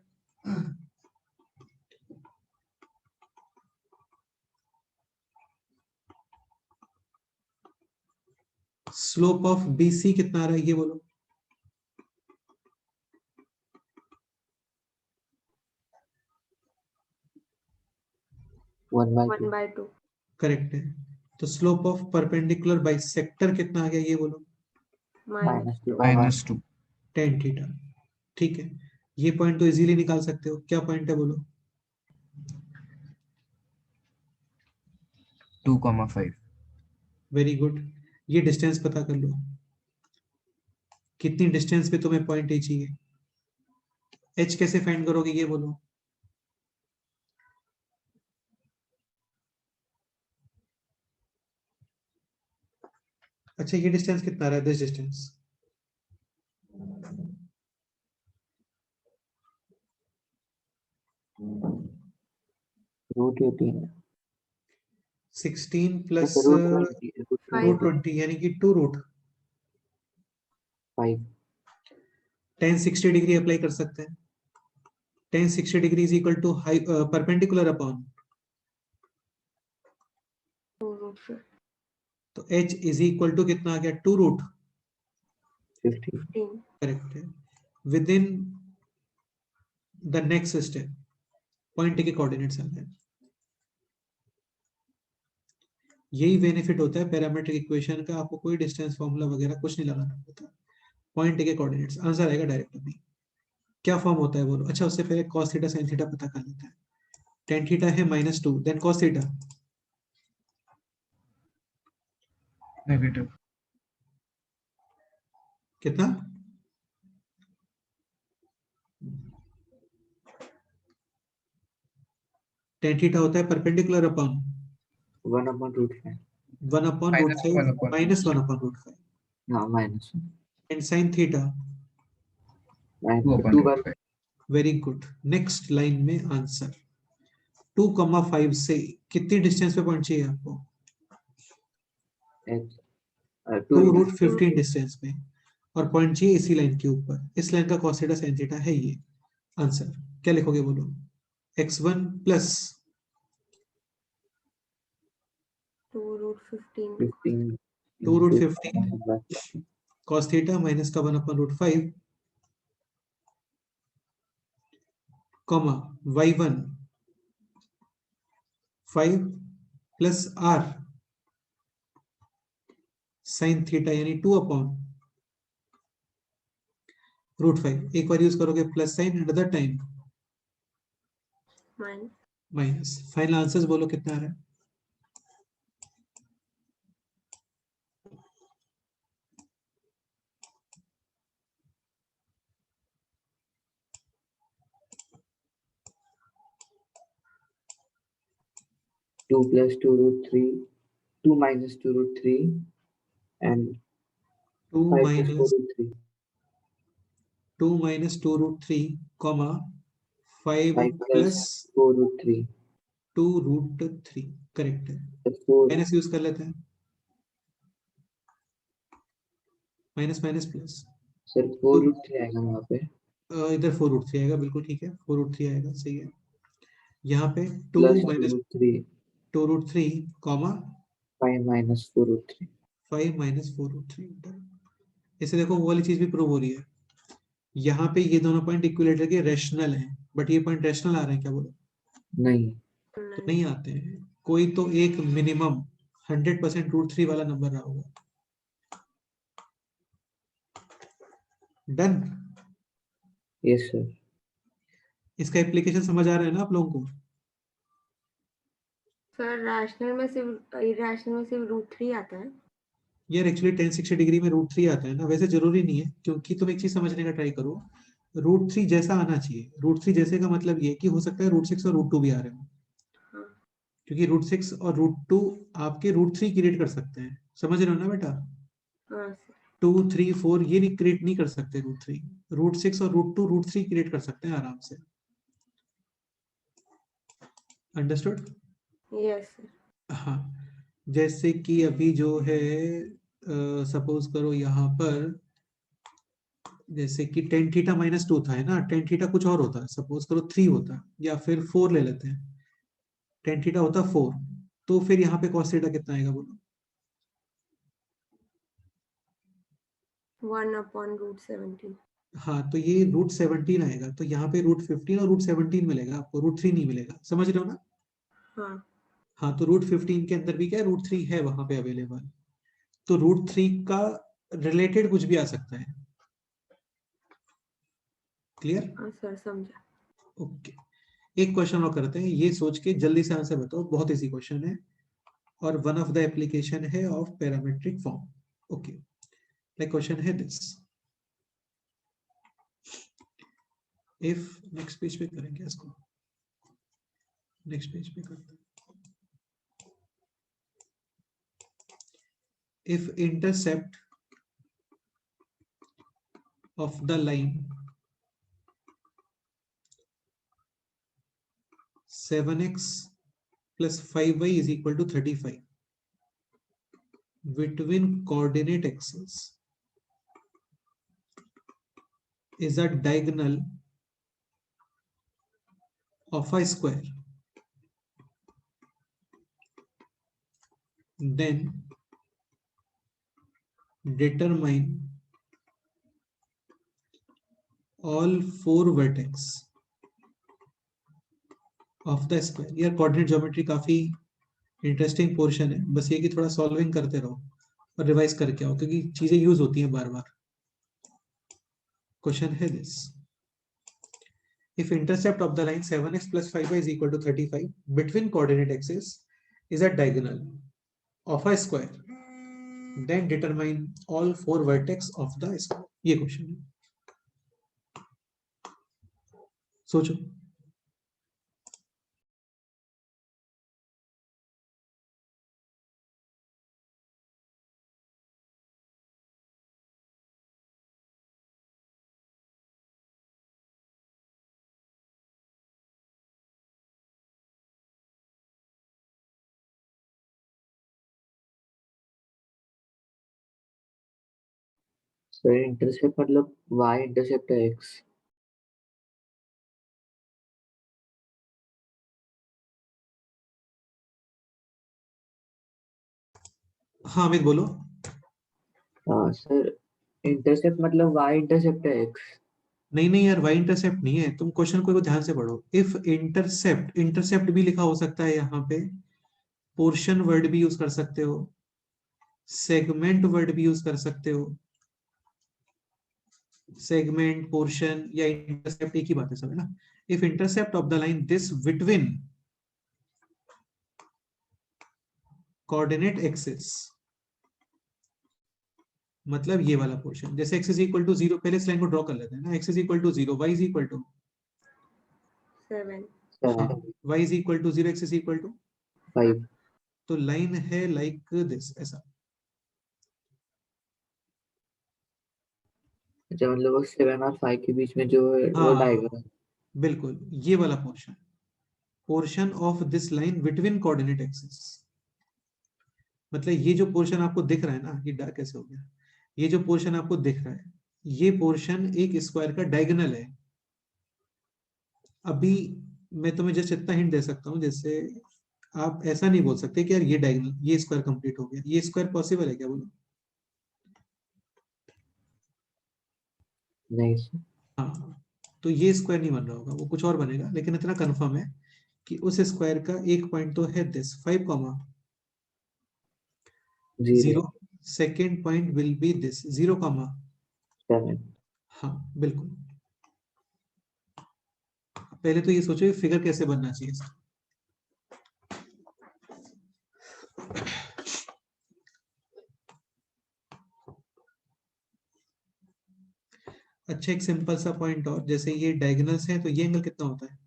स्लोप ऑफ बीसी कितना आ रहा है ये बोलो। 1/2 1/2। करेक्ट है। तो स्लोप ऑफ परपेंडिकुलर बाइसेक्टर कितना आ गया ये बोलो। -2। -2 tan थीटा। ठीक है, ये पॉइंट तो इजीली निकाल सकते हो, क्या पॉइंट है बोलो। 2,5 वेरी गुड, ये डिस्टेंस पता कर लो, कितनी डिस्टेंस पे तुम्हें पॉइंट ए चाहिए। एच कैसे फाइंड करोगे ये बोलो। अच्छा, ये डिस्टेंस कितना रहा है, दिस डिस्टेंस √18 16 प्लस √20 √20 यानी कि 2 रूट 5 5। 10 60 डिग्री अप्लाई कर सकते हैं। 10 60 degree is equal to perpendicular upon, 2√15। तो h इज इक्वल टू कितना आ गया, 2 रूट। 15 करेक्ट है। With in the next step point के कोऑर्डिनेट्स आ गए। यही बेनिफिट होता है पैरामीट्रिक इक्वेशन का, आपको कोई डिस्टेंस फॉर्मूला वगैरह कुछ नहीं लगाना होता, पॉइंट के कोऑर्डिनेट्स आंसर आएगा डायरेक्ट। अभी क्या फॉर्म होता है बोलो। अच्छा, उससे पहले cos थीटा sin थीटा पता कर लेते हैं। tan थीटा है -2, देन cos थीटा नेगेटिव कितना, tan थीटा होता है perpendicular upon 1/√5 1 upon root -1 five upon minus 1 upon √5, हाँ minus and sin theta. 2/5 very good, next line में आंसर 2,5 से कितनी डिस्टेंस पे पॉइंट चाहिए आपको, 2√15 डिस्टेंस पे, और पॉइंट चाहिए इसी लाइन के ऊपर, इस लाइन का cos थीटा sin थीटा है ये आंसर। क्या लिखोगे बोलो, x1 plus 2√15 2√15 cos theta minus का 1 upon √5 comma y1 5 plus r sin theta यानी 2 अपॉन √5 एक बार यूज करोगे plus sign, eight other time minus. Minus. Final answers बोलो कितना आ रहा है? Two plus 2√3, 2 minus 2√3 and 2 5 plus minus 4√3, 2 minus 2√3 comma 5 5 plus plus 4√3, 2√3 correct है। the 4, माइनस यूज कर लेते हैं, माइनस माइनस प्लस, sir 4√3 आएगा वहाँ पे, इधर 4√3 आएगा, बिल्कुल ठीक है, 4√3 आएगा, सही है। यहाँ पे 2 plus minus 2√3, 2√3 comma 5 minus 4√3. 5 minus 4√3। इसे देखो वो वाली चीज भी प्रूव हो रही है। यहाँ पे ये दोनों पॉइंट इक्विलेटर के रेशनल हैं, बट ये पॉइंट रेशनल आ रहे हैं क्या बोलो? नहीं, तो नहीं आते हैं। कोई तो एक मिनिमम 100% √3 वाला नंबर रहा होगा। डन। yes sir. इसका एप्लीकेशन समझ आ रहा है ना आप लोगों को? सर रैशनल में सिर्फ इरेशनल में सिर्फ √3 आता है। यार एक्चुअली 1060 डिग्री में √3 आता है ना, वैसे जरूरी नहीं है, क्योंकि तुम एक चीज समझने का ट्राई करो, √3 जैसा आना चाहिए। √3 जैसे का मतलब ये कि हो सकता है √6 और √2 भी आ रहे हो, हाँ क्योंकि √6 और √2 आपके √3 क्रिएट कर सकते हैं। समझ रहे हो ना बेटा? हाँ सर। 2 3 4 ये नहीं क्रिएट नहीं कर सकते √3। √6 और √2 √3 क्रिएट कर सकते हैं आराम से। अंडरस्टूड? Yes sir. हाँ, जैसे कि अभी जो है सपोज करो यहाँ पर, जैसे कि टेन थीटा माइनस 2 था, है ना, टेन थीटा कुछ और होता है, सपोज करो 3 होता, या फिर 4 ले लेते हैं, टेन थीटा होता 4, तो फिर यहाँ पे cos थीटा कितना आएगा बोलो? 1/√17। हाँ, तो ये √17 आएगा, तो यहाँ पे √15 और √17 मिलेगा आपको, √3 नहीं मिलेगा। समझ रहे हो ना? हाँ हाँ, तो √15 के अंदर भी क्या है, √3 है वहां पे अवेलेबल, तो √3 का रिलेटेड कुछ भी आ सकता है। क्लियर? हाँ सर समझा। ओके, एक क्वेश्चन और करते हैं, ये सोच के जल्दी से आंसर बताओ, बहुत इजी क्वेश्चन है और वन ऑफ द एप्लीकेशन है of parametric form. Okay, like question है दिस, इफ नेक्स्ट पेज पे करेंगे इसको, नेक्स्ट पेज पे करते हैं। If intercept of the line 7x plus 5y is equal to 35 between coordinate axes is a diagonal of a square, then determine all 4 vertex of the square। यार coordinate geometry काफी interesting portion है, बस ये कि थोड़ा solving करते रहो और रिवाइज करके आओ, क्योंकि चीजें यूज होती हैं बार बार। क्वेश्चन है this, if intercept of the line 7x plus 5y is equal to 35 between coordinate axes is a diagonal of a square, then determine all 4 vertex of the square। ये question है, सोचो। sir intercept मतलब y intercept है x, हाँ अमित बोलो। हाँ sir intercept मतलब y intercept है x, नहीं नहीं यार, वाई इंटरसेप्ट नहीं है, तुम क्वेश्चन को ध्यान से पढ़ो। इफ इंटरसेप्ट, इंटरसेप्ट भी लिखा हो सकता है यहाँ पे, पोर्शन वर्ड भी यूज कर सकते हो, सेगमेंट वर्ड भी यूज कर सकते हो, सेगमेंट, पोर्शन या इंटरसेप्ट एक ही बात है सब, है ना। If intercept of the line this between coordinate axis, मतलब ये वाला पोर्शन, जैसे x इज इक्वल टू 0, पहले इस लाइन को ड्रॉ कर लेते हैं ना, x is equal to 0, y is equal to 7. 7, y is equal to 0, x is equal to 5. तो लाइन है लाइक दिस, ऐसा। अच्छा मतलब वो 7 और 5 के बीच में जो है वो हाँ डायगोनल। बिल्कुल, ये वाला portion of this line between coordinate axis, मतलब ये जो पोर्शन आपको दिख रहा है ना, ये डार्क कैसे हो गया, ये जो पोर्शन आपको दिख रहा है, ये पोर्शन एक स्क्वायर का डायगोनल है। अभी मैं तुम्हें जस्ट इतना हिंट दे सकता हूँ, जैसे आप ऐसा नहीं बोल सकते कि यार ये डायगोनल, ये स्क्वायर कंप्लीट हो गया, ये स्क्वायर पॉसिबल है क्या, बोलो। नहीं sir, हाँ, तो ये स्क्वायर नहीं बन रहा होगा, वो कुछ और बनेगा, लेकिन इतना कंफर्म है कि उस स्क्वायर का एक पॉइंट तो है this 5, 0, 0, second point will be this 0, 7. हाँ बिल्कुल। पहले तो ये सोचो फिगर कैसे बनना चाहिए इसका। अच्छा, एक सिंपल सा पॉइंट और, जैसे ये डायगोनल्स है तो ये एंगल कितना होता है,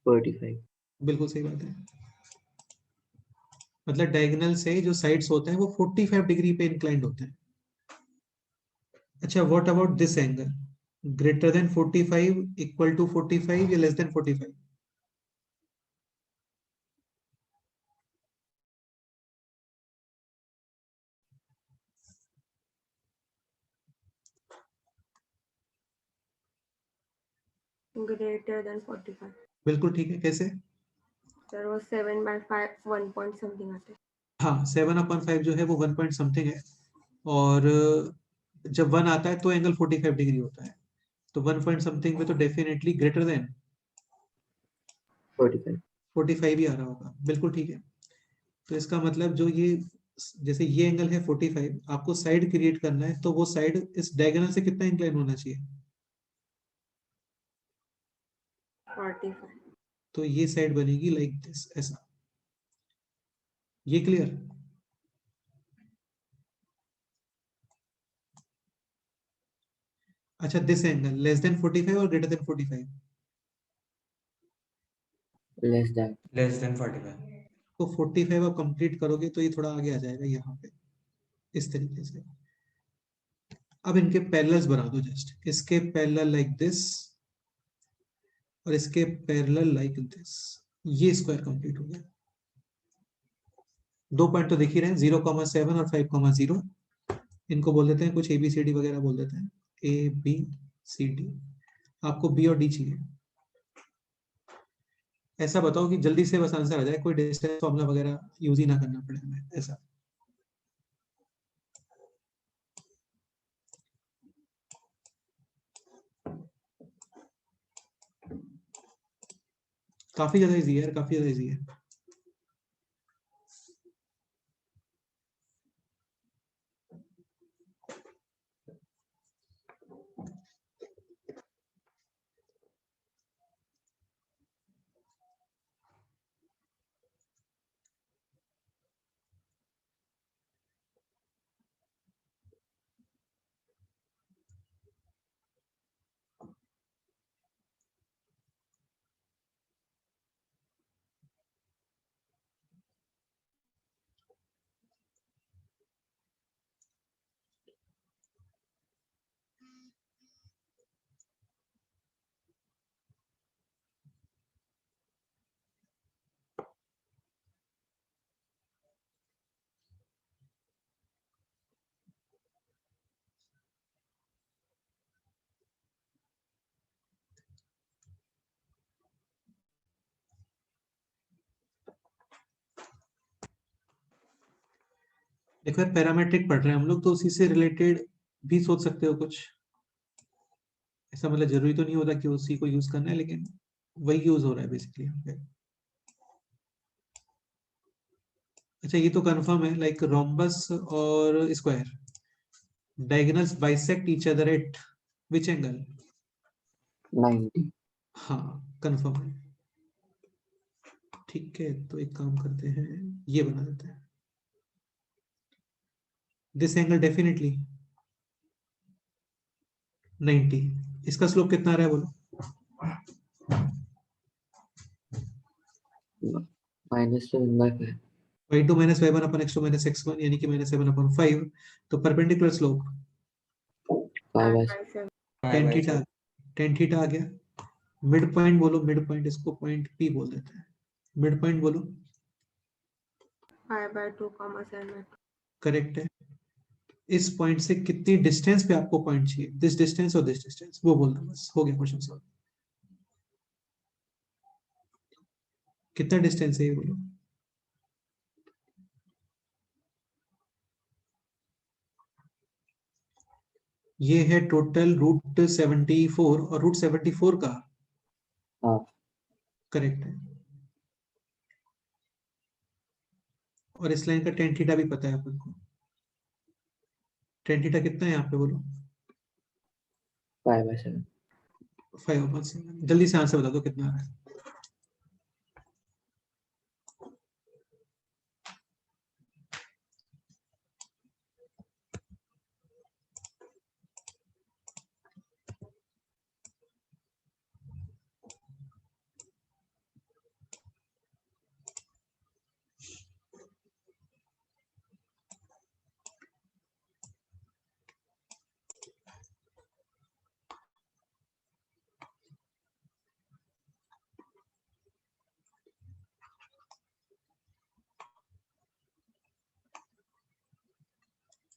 45. बिल्कुल सही बात है, मतलब डायगोनल से जो साइड्स होते हैं वो 45 डिग्री पे इंक्लाइंड होते हैं। अच्छा, what about this angle, greater than 45, equal to 45 या लेस देन 45, Greater than 45. बिल्कुल ठीक है, कैसे। सर वो 7/5 1 पॉइंट समथिंग आते हैं. हाँ 7/5 जो है वो 1 पॉइंट समथिंग है, और जब 1 आता है तो एंगल 45 डिग्री होता है, तो 1 पॉइंट समथिंग पे तो डेफिनेटली ग्रेटर देन 45. 45 ही आ रहा होगा, बिल्कुल ठीक है। तो इसका मतलब जो ये, जैसे ये एंगल है 45, आपको साइड क्रिएट करना है, तो वो साइड इस डायगोनल से कितना इंक्लाइन होना चाहिए, 45. तो ये साइड बनेगी लाइक दिस, ऐसा। ये क्लियर। अच्छा, दिस एंगल लेस देन 45 और greater than 45, Less than. Less than 45, तो 45 आप कंप्लीट करोगे तो ये थोड़ा आगे आ जाएगा यहाँ पे, इस तरीके से। अब इनके पैरेलल्स बना दो, जस्ट इसके पैरेलल लाइक दिस और इसके पैरेलल लाइक दिस, ये स्क्वायर कंप्लीट हो गया। 2 पॉइंट तो दिख ही रहे हैं, 0,7 और 5,0, इनको बोल देते हैं कुछ ABCD वगैरह बोल देते हैं, ABCD। आपको B और D चाहिए, ऐसा बताओ कि जल्दी से बस आंसर आ जाए, कोई डिस्टेंस फॉर्मूला वगैरह यूज ही ना करना पड़े हमें, ऐसा। काफी ज्यादा इजी है यार, काफी ज्यादा इजी है। देखो यार, पैरामेट्रिक पढ़ रहे हैं हम लोग, तो उसी से रिलेटेड भी सोच सकते हो कुछ, ऐसा मतलब जरूरी तो नहीं होता कि उसी को यूज करना है, लेकिन वही यूज हो रहा है बेसिकली यहाँ पे। अच्छा, ये तो कंफर्म है, लाइक रोम्बस और square, diagonals bisect each other at which angle? 90. हाँ कंफर्म है। ठीक है, तो एक काम करते हैं, ये बना देते हैं। This angle definitely 90। इसका स्लोप कितना आ रहा है बोलो? -7/5. y2 minus y1 upon x2 minus x1 यानी कि -7/5। तो परपेंडिकुलर स्लोप 5/7. 10 थीटा, 10 थीटा आ गया। मिड पॉइंट बोलो, मिड पॉइंट, इसको पॉइंट P बोल देते हैं। मिड पॉइंट बोलो। 5/2, 7/2। करेक्ट है। इस पॉइंट से कितनी डिस्टेंस पे आपको पॉइंट चाहिए? दिस डिस्टेंस और दिस डिस्टेंस, वो बोल दो बस, हो गया क्वेश्चन सॉल्व। कितना डिस्टेंस है ये बोलो? ये है टोटल √74 और √74 का हाँ. करेक्ट है। और इस लाइन का tan थीटा भी पता है अपन को। tan थीटा कितना है यहाँ पे बोलो? 5/7. 5/7। जल्दी से आंसर बता दो कितना आ रहा है।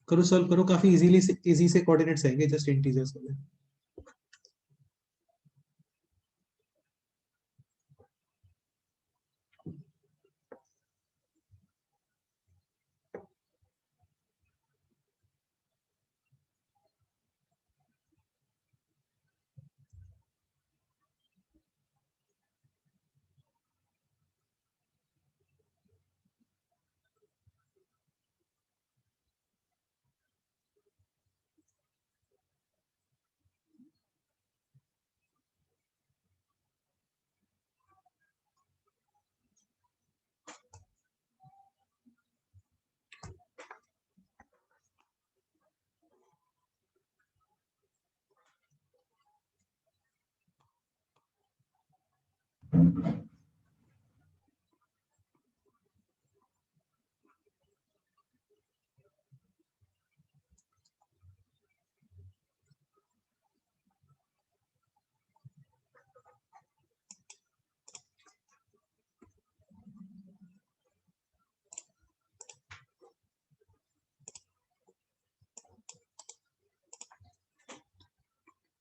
करो सॉल्व करो, काफी इजी से कोऑर्डिनेट्स आएंगे, जस्ट इंटीजर्स हो गए।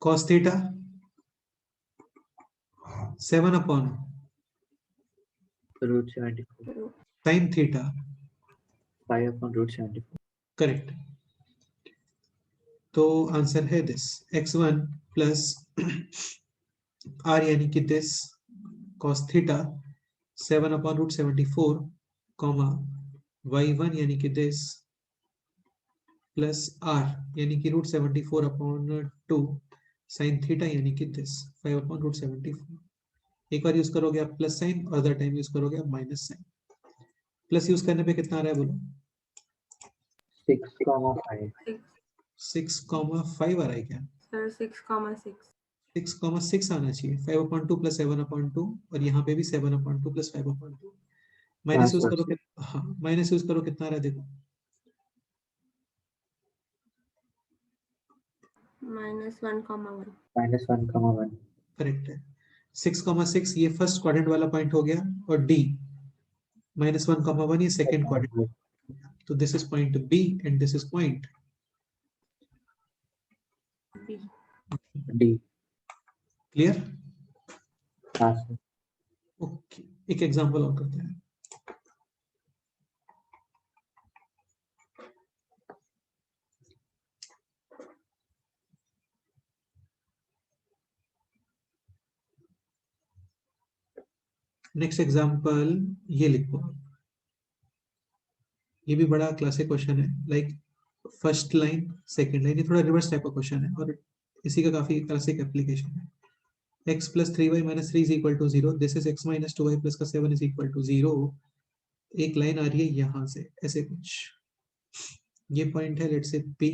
cos theta 7/, √74. sin theta 5/√74. Correct. तो आंसर है दिस x1 प्लस r यानी कि this cos theta 7/√74 comma y1 यानी कि दिस प्लस r यानी कि √74/2 sin थीटा यानी कि दिस 5/√74। एक बार यूज करोगे आप plus sign, other time use करोगे आप माइनस साइन। प्लस यूज करने पे कितना आ रहा है बोलो? 6/5. 6,5 आ रहा है क्या? सर 6,6। 6,6 आना चाहिए। 5/2 प्लस 7/2 और यहाँ पे भी 7/2 प्लस 5/2। माइनस यूज करो, हाँ माइनस यूज करो, कितना आ रहा है देखो? -1,1। -1/1. करेक्ट है। 6,6 ये फर्स्ट क्वाड्रेंट वाला पॉइंट हो गया, और डी -1,1 ये सेकेंड क्वाड्रेंट। तो this is point B and this is point D. Clear? हाँ सर. ओके, एक एग्जांपल और करते हैं। नेक्स्ट एग्जांपल ये लिखो, ये भी बड़ा क्लासिक क्वेश्चन है। Like first line second line, ये थोड़ा रिवर्स टाइप का क्वेश्चन है और इसी का काफी क्लासिक एप्लीकेशन है। x plus 3y minus 3 is equal to 0. This is x minus 2y plus का 7 is equal to 0. एक लाइन आ रही है यहां से ऐसे कुछ, ये पॉइंट है लेट्स से p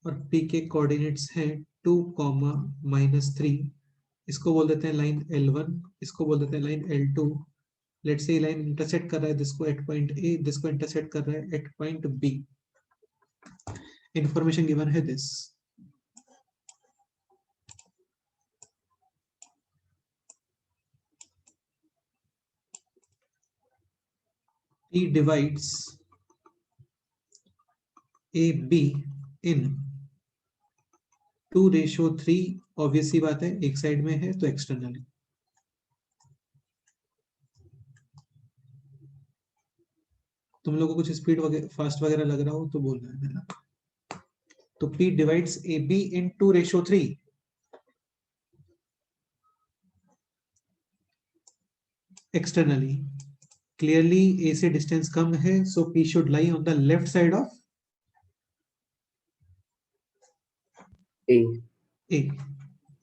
और p के कोऑर्डिनेट्स हैं 2, -3। इसको बोल देते हैं लाइन L1, इसको बोल देते हैं line L2। Let's say line intersect कर रहा है दिसको एट पॉइंट A, दिसको इंटरसेक्ट कर रहा है at point B। Information given है this. P divides AB in 2:3। Obvious सी बात है, एक साइड में है तो एक्सटर्नली। तुम लोगों को कुछ स्पीड वगैरह फास्ट वगैरह लग रहा हो तो बोलना है ना। तो P divides AB in 2:3 externally. Clearly A से डिस्टेंस कम है, सो P should lie on the left side of A, A।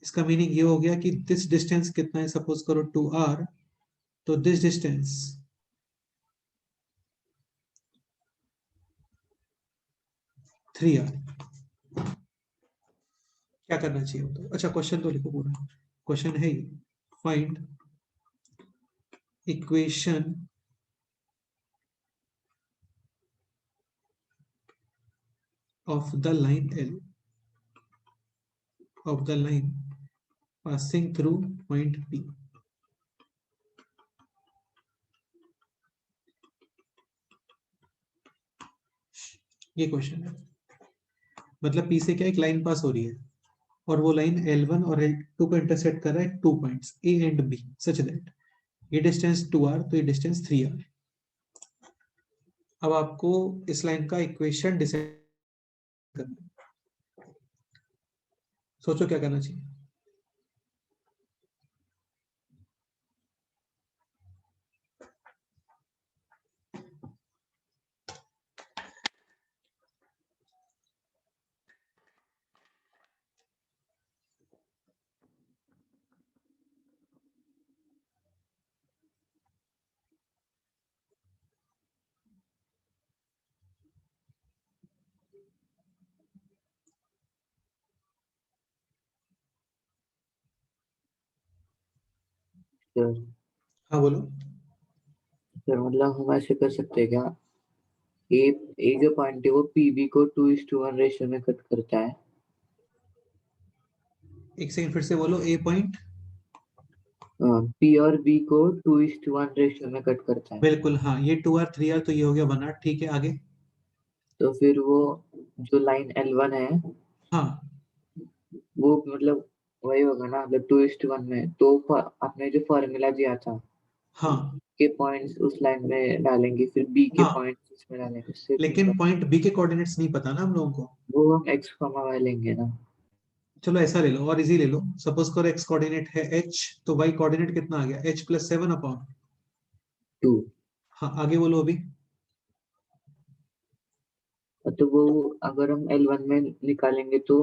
इसका मीनिंग ये हो गया कि दिस डिस्टेंस कितना है, सपोज करो 2r, तो दिस डिस्टेंस 3r। क्या करना चाहिए तो, अच्छा क्वेश्चन तो लिखो पूरा। क्वेश्चन है ये, find equation of the line L, of the line passing through point P। ये क्वेश्चन है, मतलब P से क्या एक लाइन पास हो रही है और वो लाइन L1 और L2 को इंटरसेक्ट कर रहा है 2 points A and B such that ये डिस्टेंस 2r तो ये डिस्टेंस 3r। अब आपको इस लाइन का इक्वेशन डिसाइड करना है। सोचो क्या करना चाहिए। सर। हाँ बोलो। सर मतलब हम ऐसे कर सकते हैं क्या, ए ए जो पॉइंट है वो PB को 2:1 रेशियो में कट करता है। एक सेकंड फिर से बोलो। A पॉइंट P और B को 2:1 रेशियो में कट करता है। बिल्कुल हाँ, ये 2r 3r तो ये हो गया 1r। ठीक है आगे। तो फिर वो जो लाइन L1 है हाँ वो मतलब वही होगा ना, मतलब 2:1 में। तो आपने जो फॉर्मूला दिया था हाँ के पॉइंट्स उस लाइन में डालेंगे, फिर B के हाँ, पॉइंट्स उसमें डालेंगे, उससे लेकिन पॉइंट B के कोऑर्डिनेट्स नहीं पता ना हम लोगों को। वो हम x, y लेंगे ना। चलो ऐसा ले लो और इजी ले लो। सपोज करो x कोऑर्डिनेट है h, तो y कोऑर्डिनेट कितना आ गया, h + 7/। 2। हाँ आगे बोलो अभी। तो वो अगर हम L1 में निकालेंगे तो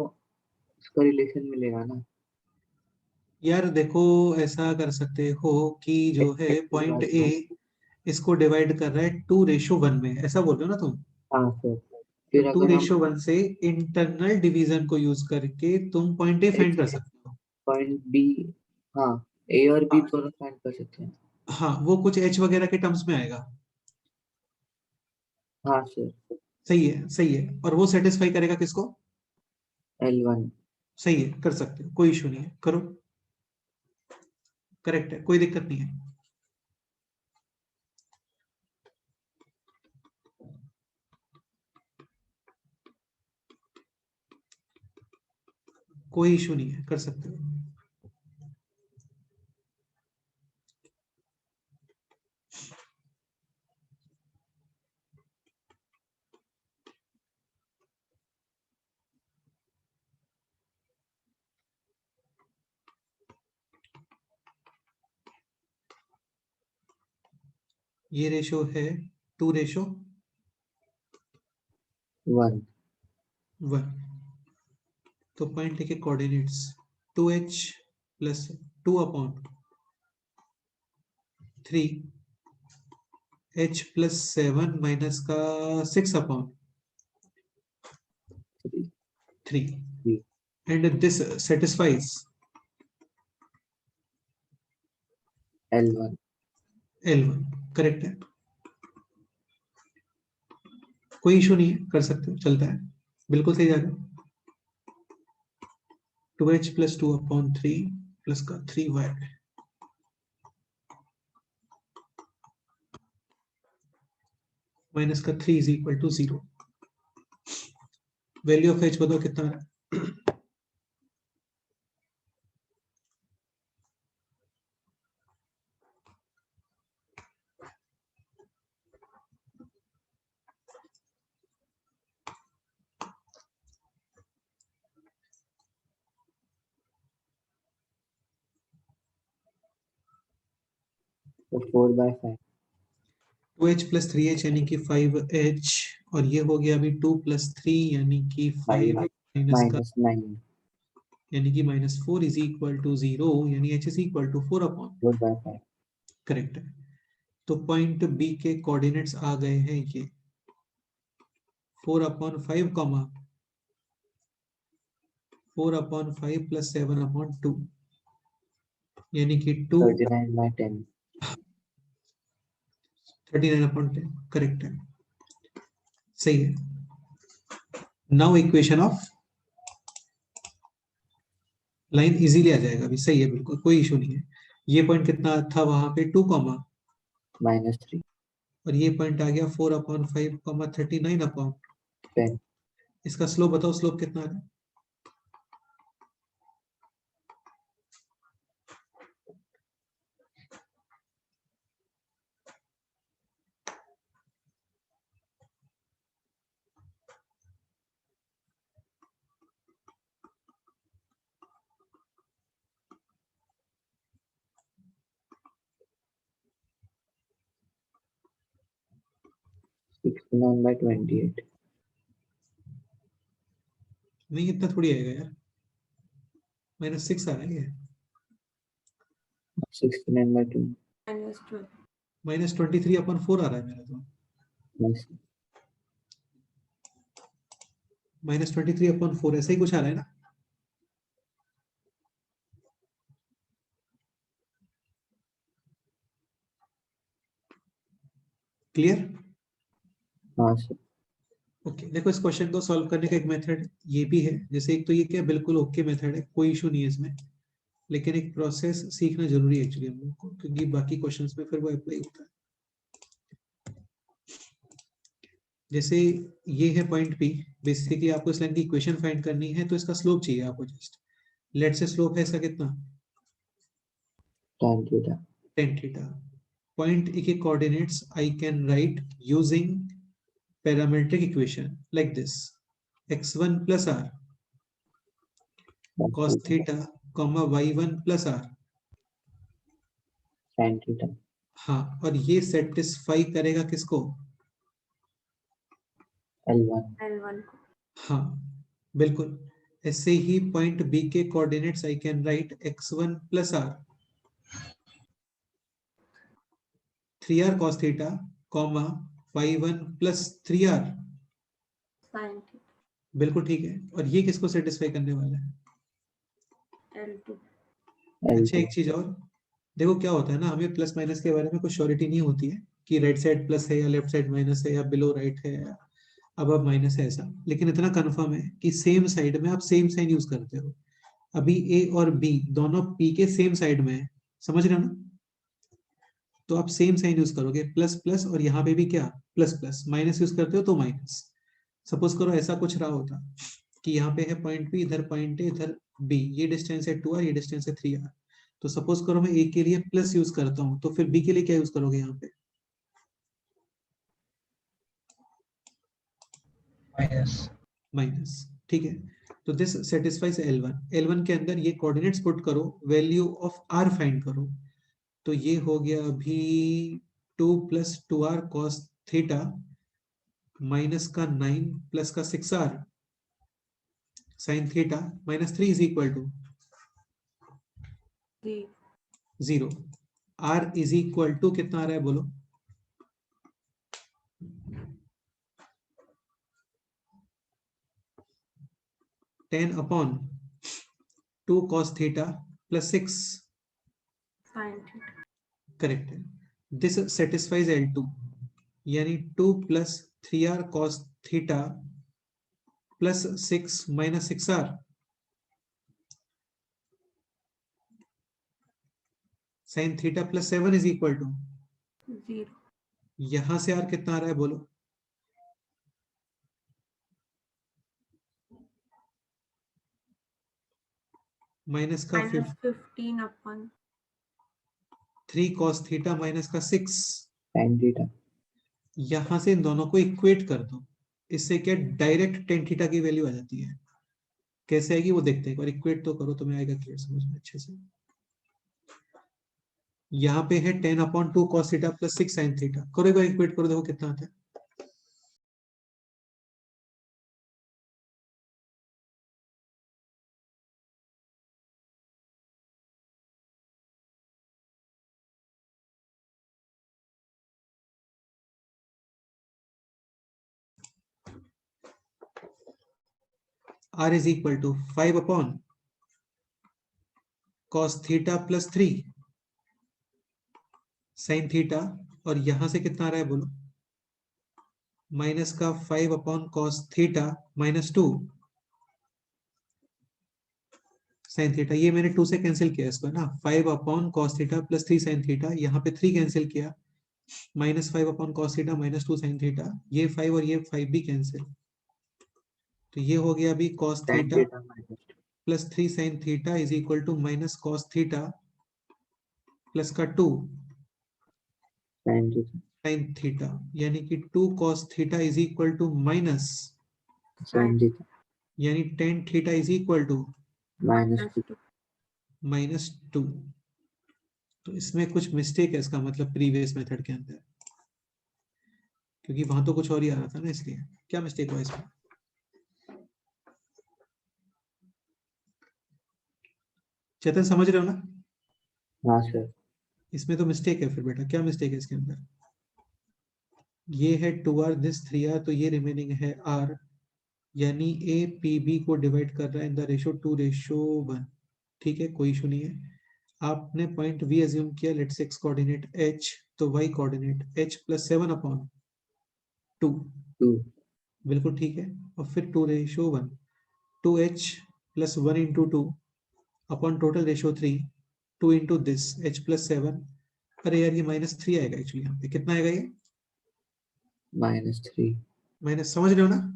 उसका रिलेशन मिलेगा ना। यार देखो, ऐसा कर सकते हो कि जो x है x पॉइंट निकाल A दो। इसको डिवाइड कर रहा है 2:1 में, ऐसा बोल रहे हो ना तुम। हाँ सर। तो फिर टू अगर हम रेशियो वन से इंटरनल डिवीजन को यूज करके तुम पॉइंट ए फाइंड कर x सकते हो। पॉइंट B, हाँ A और B हाँ दोनों फाइंड कर सकते हैं। हाँ, वो कुछ एच वगैरह के टर्म्स में आएगा। हाँ सर। सही है सही है, और वो सेटिस्फाई करेगा किसको। L1। सही है, कर सकते हो, कोई इशू नहीं है, करो। करेक्ट है, कोई दिक्कत नहीं है। कोई इशू नहीं है, कर सकते हो। ये रेशो है 2:, 1. 1. तो पॉइंट के coordinates 2h plus 2/3 h plus 7 minus का 6/3 3. and this satisfies L1. L1. Correct है, कोई इशू नहीं है, कर सकते हो, चलता है, बिल्कुल सही जा रहे हो। 2h प्लस 2/3 प्लस का 3y माइनस का 3 is equal to 0। Value of h बताओ कितना है? तो 4/5. 2h प्लस 3h यानी कि 5h, और ये हो गया अभी 2 प्लस 3 यानी कि 5 माइनस का -9. यानी कि -4 इज इक्वल टू 0, यानी h is equal to 4/5। 4/5. Correct है। तो पॉइंट बी के कोऑर्डिनेट्स आ गए हैं ये 4/5 कॉमा 4/5 प्लस 7/2 यानी कि 2 39/10. 39/10। करेक्ट है, सही है। Now equation of line easily आ जाएगा अभी, सही है, बिल्कुल कोई इशू नहीं है। ये पॉइंट कितना था वहां पे 2 कॉमा, -3. और ये पॉइंट आ गया 4/5 कॉमा 39/10। इसका स्लोप बताओ, स्लोप कितना है? -69/28. नहीं, इतना थोड़ी आएगा यार, -6 आ रहा है ये। 69/2. -12 -23/4 आ रहा है मेरा तो, -23/4 ऐसा ही कुछ आ रहा है ना। क्लियर? हाँ सर. ओके, देखो इस क्वेश्चन को सॉल्व करने का एक मेथड ये भी है, जैसे एक तो ये क्या बिल्कुल ओके मेथड है, कोई इशू नहीं है इसमें, लेकिन एक प्रोसेस सीखना जरूरी है एक्चुअली हम लोग को, क्योंकि बाकी क्वेश्चंस में फिर वो अप्लाई होता है। जैसे ये है पॉइंट पी, बेसिकली आपको इस लाइन की इक्वेशन फाइंड करनी है, तो इसका स्लोप चाहिए आपको। जस्ट लेट से स्लोप है इसका कितना, tan theta. tan theta. Point A के coordinates I can write using parametric equation like this, x1 plus r cos theta comma y1 plus r। tan theta. हाँ, और ये सेटिस्फाई करेगा किसको? L1. को। हाँ बिल्कुल, ऐसे ही पॉइंट बी के coordinates I can right x1 plus r 3r cos theta comma y1 plus 3r। sin बिल्कुल ठीक है, और ये किसको सेटिस्फाई करने वाला है? L2। अच्छा, L2. एक चीज और देखो, क्या होता है ना, हमें प्लस माइनस के बारे में कुछ श्योरिटी नहीं होती है कि राइट साइड प्लस है या लेफ्ट साइड माइनस है या बिलो राइट है या अब माइनस है, ऐसा। लेकिन इतना कंफर्म है कि सेम साइड में आप सेम साइन यूज करते हो। अभी ए और बी दोनों पी के सेम साइड में है, समझ रहे हो ना? तो आप सेम साइन यूज करोगे, प्लस प्लस, और यहाँ पे भी क्या, प्लस प्लस। माइनस यूज करते हो तो माइनस। सपोज करो ऐसा कुछ रहा होता कि यहाँ पे है पॉइंट बी, इधर पॉइंट ए, इधर बी, ये डिस्टेंस है 2r, ये डिस्टेंस है 3r। तो सपोज करो मैं ए के लिए प्लस यूज करता हूँ, तो फिर बी के लिए क्या यूज करोगे यहाँ पे? माइनस। ठीक है, तो दिस सेटिस्फाइज L1। L1 के अंदर ये कोऑर्डिनेट्स पुट करो, वैल्यू ऑफ r फाइंड करो। तो ये हो गया अभी 2 plus 2r cos theta minus का 9 प्लस का 6r sine theta minus 3 is equal to जी 0। r इज इक्वल टू कितना आ रहा है बोलो? 10 upon 2 cos theta plus 6। Sine theta. Correct है। दिस सेटिस्फाइज L2 यानी 2 plus 3r cos theta plus 6 minus 6r sine theta plus 7 is equal to 0 यहां से r कितना आ रहा है बोलो? माइनस का माइनस 15 अपन 3 cos थीटा माइनस का 6। Sine theta. यहां से इन दोनों को इक्वेट कर दो, इससे क्या डायरेक्ट टेन थीटा की वैल्यू आ जाती है। कैसे आएगी वो देखते हैं, एक बार इक्वेट तो करो, तुम्हें आएगा क्लियर समझ में अच्छे से। यहाँ पे है 10 upon 2 cos theta plus 6 sin theta, करो एक बार इक्वेट करो, देखो कितना आता है। r is equal to 5 upon cos theta plus 3 sin theta, और यहां से कितना आ रहा है बोलो? माइनस का 5 upon cos theta minus 2 sin theta. ये मैंने 2 से कैंसिल किया इसको ना, 5 upon cos theta plus 3 sin theta, यहाँ पे 3 कैंसिल किया, minus 5 upon cos theta minus 2 sin theta, ये 5 और ये 5 भी कैंसिल, तो ये हो गया अभी cos sine theta theta minus plus 3 sin theta is equal to minus cos theta plus का 2 साइन थीटा। sin थीटा, यानी कि 2 cos theta is equal to minus, sine theta यानी tan theta is equal to minus 2। Minus 2। तो इसमें कुछ mistake है, इसका मतलब प्रीवियस मेथड के अंदर, क्योंकि वहां तो कुछ और ही आ रहा था ना, इसलिए क्या मिस्टेक हुआ इसमें? चेतन समझ रहे हो ना? हाँ सर। इसमें तो मिस्टेक है फिर बेटा, क्या मिस्टेक है इसके अंदर? ये है 2r दिस 3r, तो ये रिमेनिंग है r, यानी a p b को डिवाइड कर रहा है इन द रेशियो 2:1। ठीक है, कोई इशू नहीं है। आपने पॉइंट v अज्यूम किया, लेट्स x कोऑर्डिनेट h, तो y coordinate h plus 7 upon 2, 2 बिल्कुल ठीक है। और फिर 2:1, 2h plus 1 into 2 upon total ratio 3, 2 into this h plus 7। अरे यार ये माइनस 3 आएगा एक्चुअली, यहाँ पे कितना आएगा ये? माइनस 3। माइनस, समझ रहे हो ना?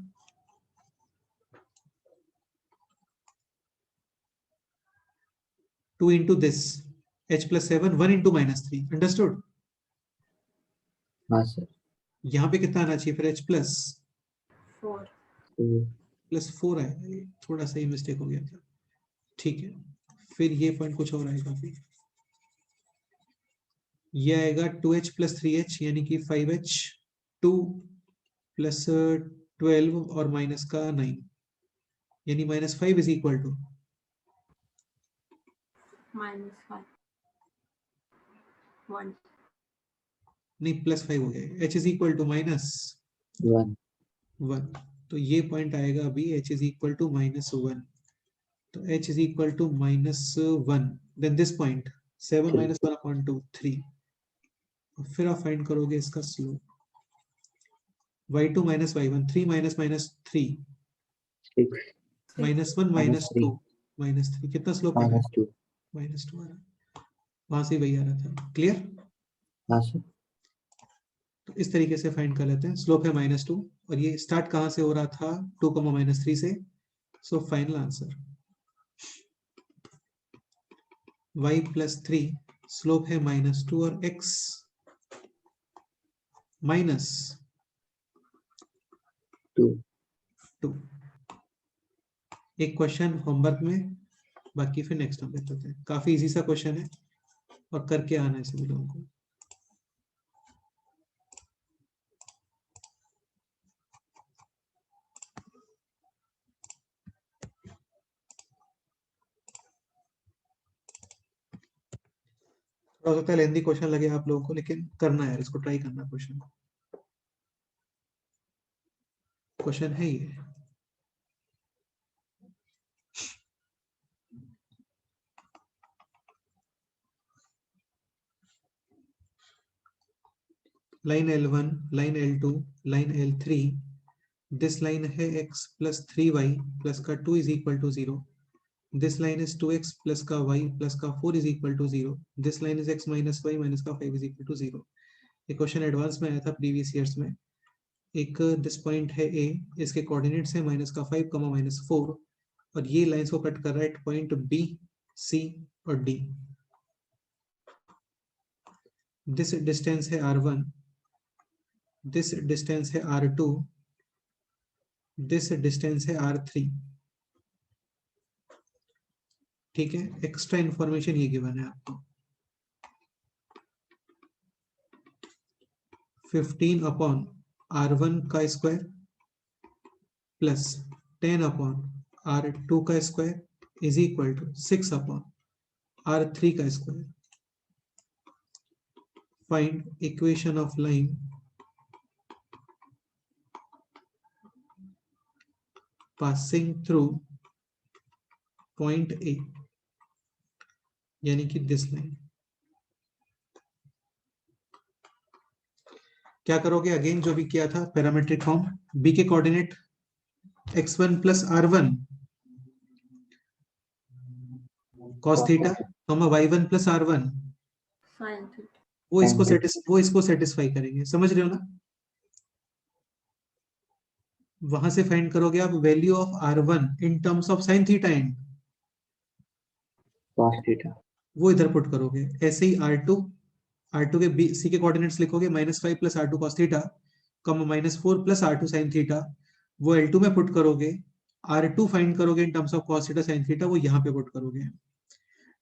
Two into this h plus 7, 1 into minus 3, understood? हाँ सर। यहाँ पे कितना आना चाहिए फिर? h प्लस 4 प्लस 4 आएगा, ये थोड़ा सा ही मिस्टेक हो गया था। ठीक है, फिर ये पॉइंट कुछ और आएगा अभी, ये आएगा 2h प्लस 3h यानी कि 5h, 2 प्लस 12 और माइनस का 9, यानी माइनस 5 इज इक्वल टू -5 1 नहीं प्लस 5 हो गया, h is equal to minus 1। 1। तो ये पॉइंट आएगा अभी h इज इक्वल टू -1, तो h is equal to -1, then this point 7 minus 1 upon 2 3। फिर आप फाइंड करोगे इसका slope, y2 minus y1, 3 minus minus 3 6 -1 minus 3 -3, कितना स्लोप आ रहा है? -2। -2 आ रहा है, वहां से वही आ रहा था। क्लियर? हाँ सर। तो इस तरीके से फाइंड कर लेते हैं। स्लोप है -2 और ये स्टार्ट कहां से हो रहा था? 2, -3 से। So final answer y plus 3, slope है -2 और x माइनस 2। 2। एक क्वेश्चन होमवर्क में, बाकी फिर नेक्स्ट हम देख लेते हैं। काफी इजी सा क्वेश्चन है और करके आना है सभी लोगों को। हो सकता है लेंदी क्वेश्चन लगे आप लोगों को, लेकिन करना है यार, इसको ट्राई करना। क्वेश्चन है ये। Line L1, line L2, line L3, this line है x प्लस 3y प्लस का 2 is equal to 0, this line is 2x plus का y प्लस का 4 is equal to 0, this line is x minus y minus का 5 is equal to 0। ये question advance में आया था previous years में। एक दिस पॉइंट है A, इसके कोऑर्डिनेट्स है माइनस का 5 माइनस 4, और ये लाइंस को कट कर रहा है एट पॉइंट B, C और D। दिस डिस्टेंस है R1, दिस डिस्टेंस है R2, दिस डिस्टेंस है R3। ठीक है, एक्स्ट्रा इंफॉर्मेशन ये गिवन है आपको। 15 अपॉन R1 का स्क्वायर प्लस 10 अपॉन R2 का square is equal to 6 upon R3 का square. Find equation of line passing through point A, यानी कि दिस लाइन। क्या करोगे? अगेन जो भी किया था पैरामेट्रिक फॉर्म, B के coordinate x1 plus R1 cos theta, y1 plus R1, sine theta. वो इसको सेटिस्फाई करेंगे। समझ रहे हो ना? वहां से फाइंड करोगे आप value of R1 in terms of sin theta and cos theta. वो इधर पुट करोगे। ऐसे ही R2 के C के कोऑर्डिनेट्स लिखोगे -5 plus R2 cos theta, -4 plus R2 sin theta, वो L2 में पुट करोगे। R2 फाइंड करोगे in terms of cos theta sin theta, वो यहाँ पे पुट करोगे।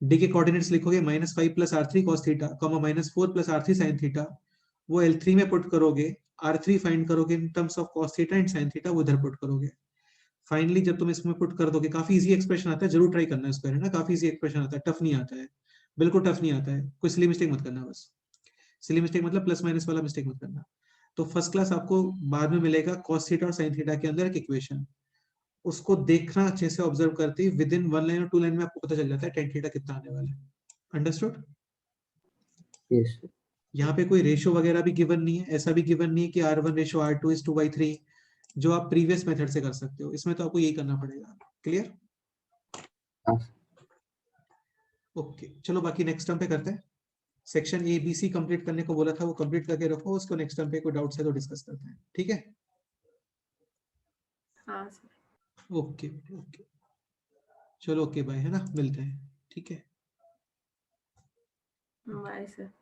D के कोऑर्डिनेट्स लिखोगे -5 plus R3 cos theta, -4 plus R3 sin theta, वो L3 में पुट करोगे। R3 फाइंड करोगे in terms of cos theta and sin theta, वो इधर पुट करोगे। फाइनली जब तुम इसमें पुट कर दोगे, काफी इजी एक्सप्रेशन आता है, जरूर ट्राई करना इसको, है ना? काफी इजी एक्सप्रेशन आता है, टफ नहीं आता है, बिल्कुल टफ नहीं आता है। कोई सिली मिस्टेक मत करना, बस सिली मिस्टेक मतलब प्लस माइनस वाला मिस्टेक मत करना। तो फर्स्ट क्लास आपको बाद में मिलेगा cos थीटा और sin थीटा के अंदर एक इक्वेशन, उसको देखना अच्छे से, ऑब्जर्व करते ही विद इन 1 लाइन और 2 लाइन में आपको पता चल जाता है tan थीटा कितना आने वाला है। अंडरस्टूड? यस। यहाँ पे कोई रेशियो वगैरह भी गिवन नहीं है, ऐसा भी गिवन नहीं है कि R1 रेशियो R2 इज 2/3, जो आप प्रीवियस मेथड से कर सकते हो। इसमें तो आपको यही करना पड़ेगा। क्लियर? ओके, चलो बाकी नेक्स्ट टर्म पे करते हैं। सेक्शन ABC कंप्लीट करने को बोला था, वो कंप्लीट करके रखो, उसको नेक्स्ट टर्म पे कोई डाउट्स है तो डिस्कस करते हैं। ठीक है? हाँ सर। ओके ओके, चलो ओके बाय, है ना? मिलते हैं। ठीक है, बाय सर।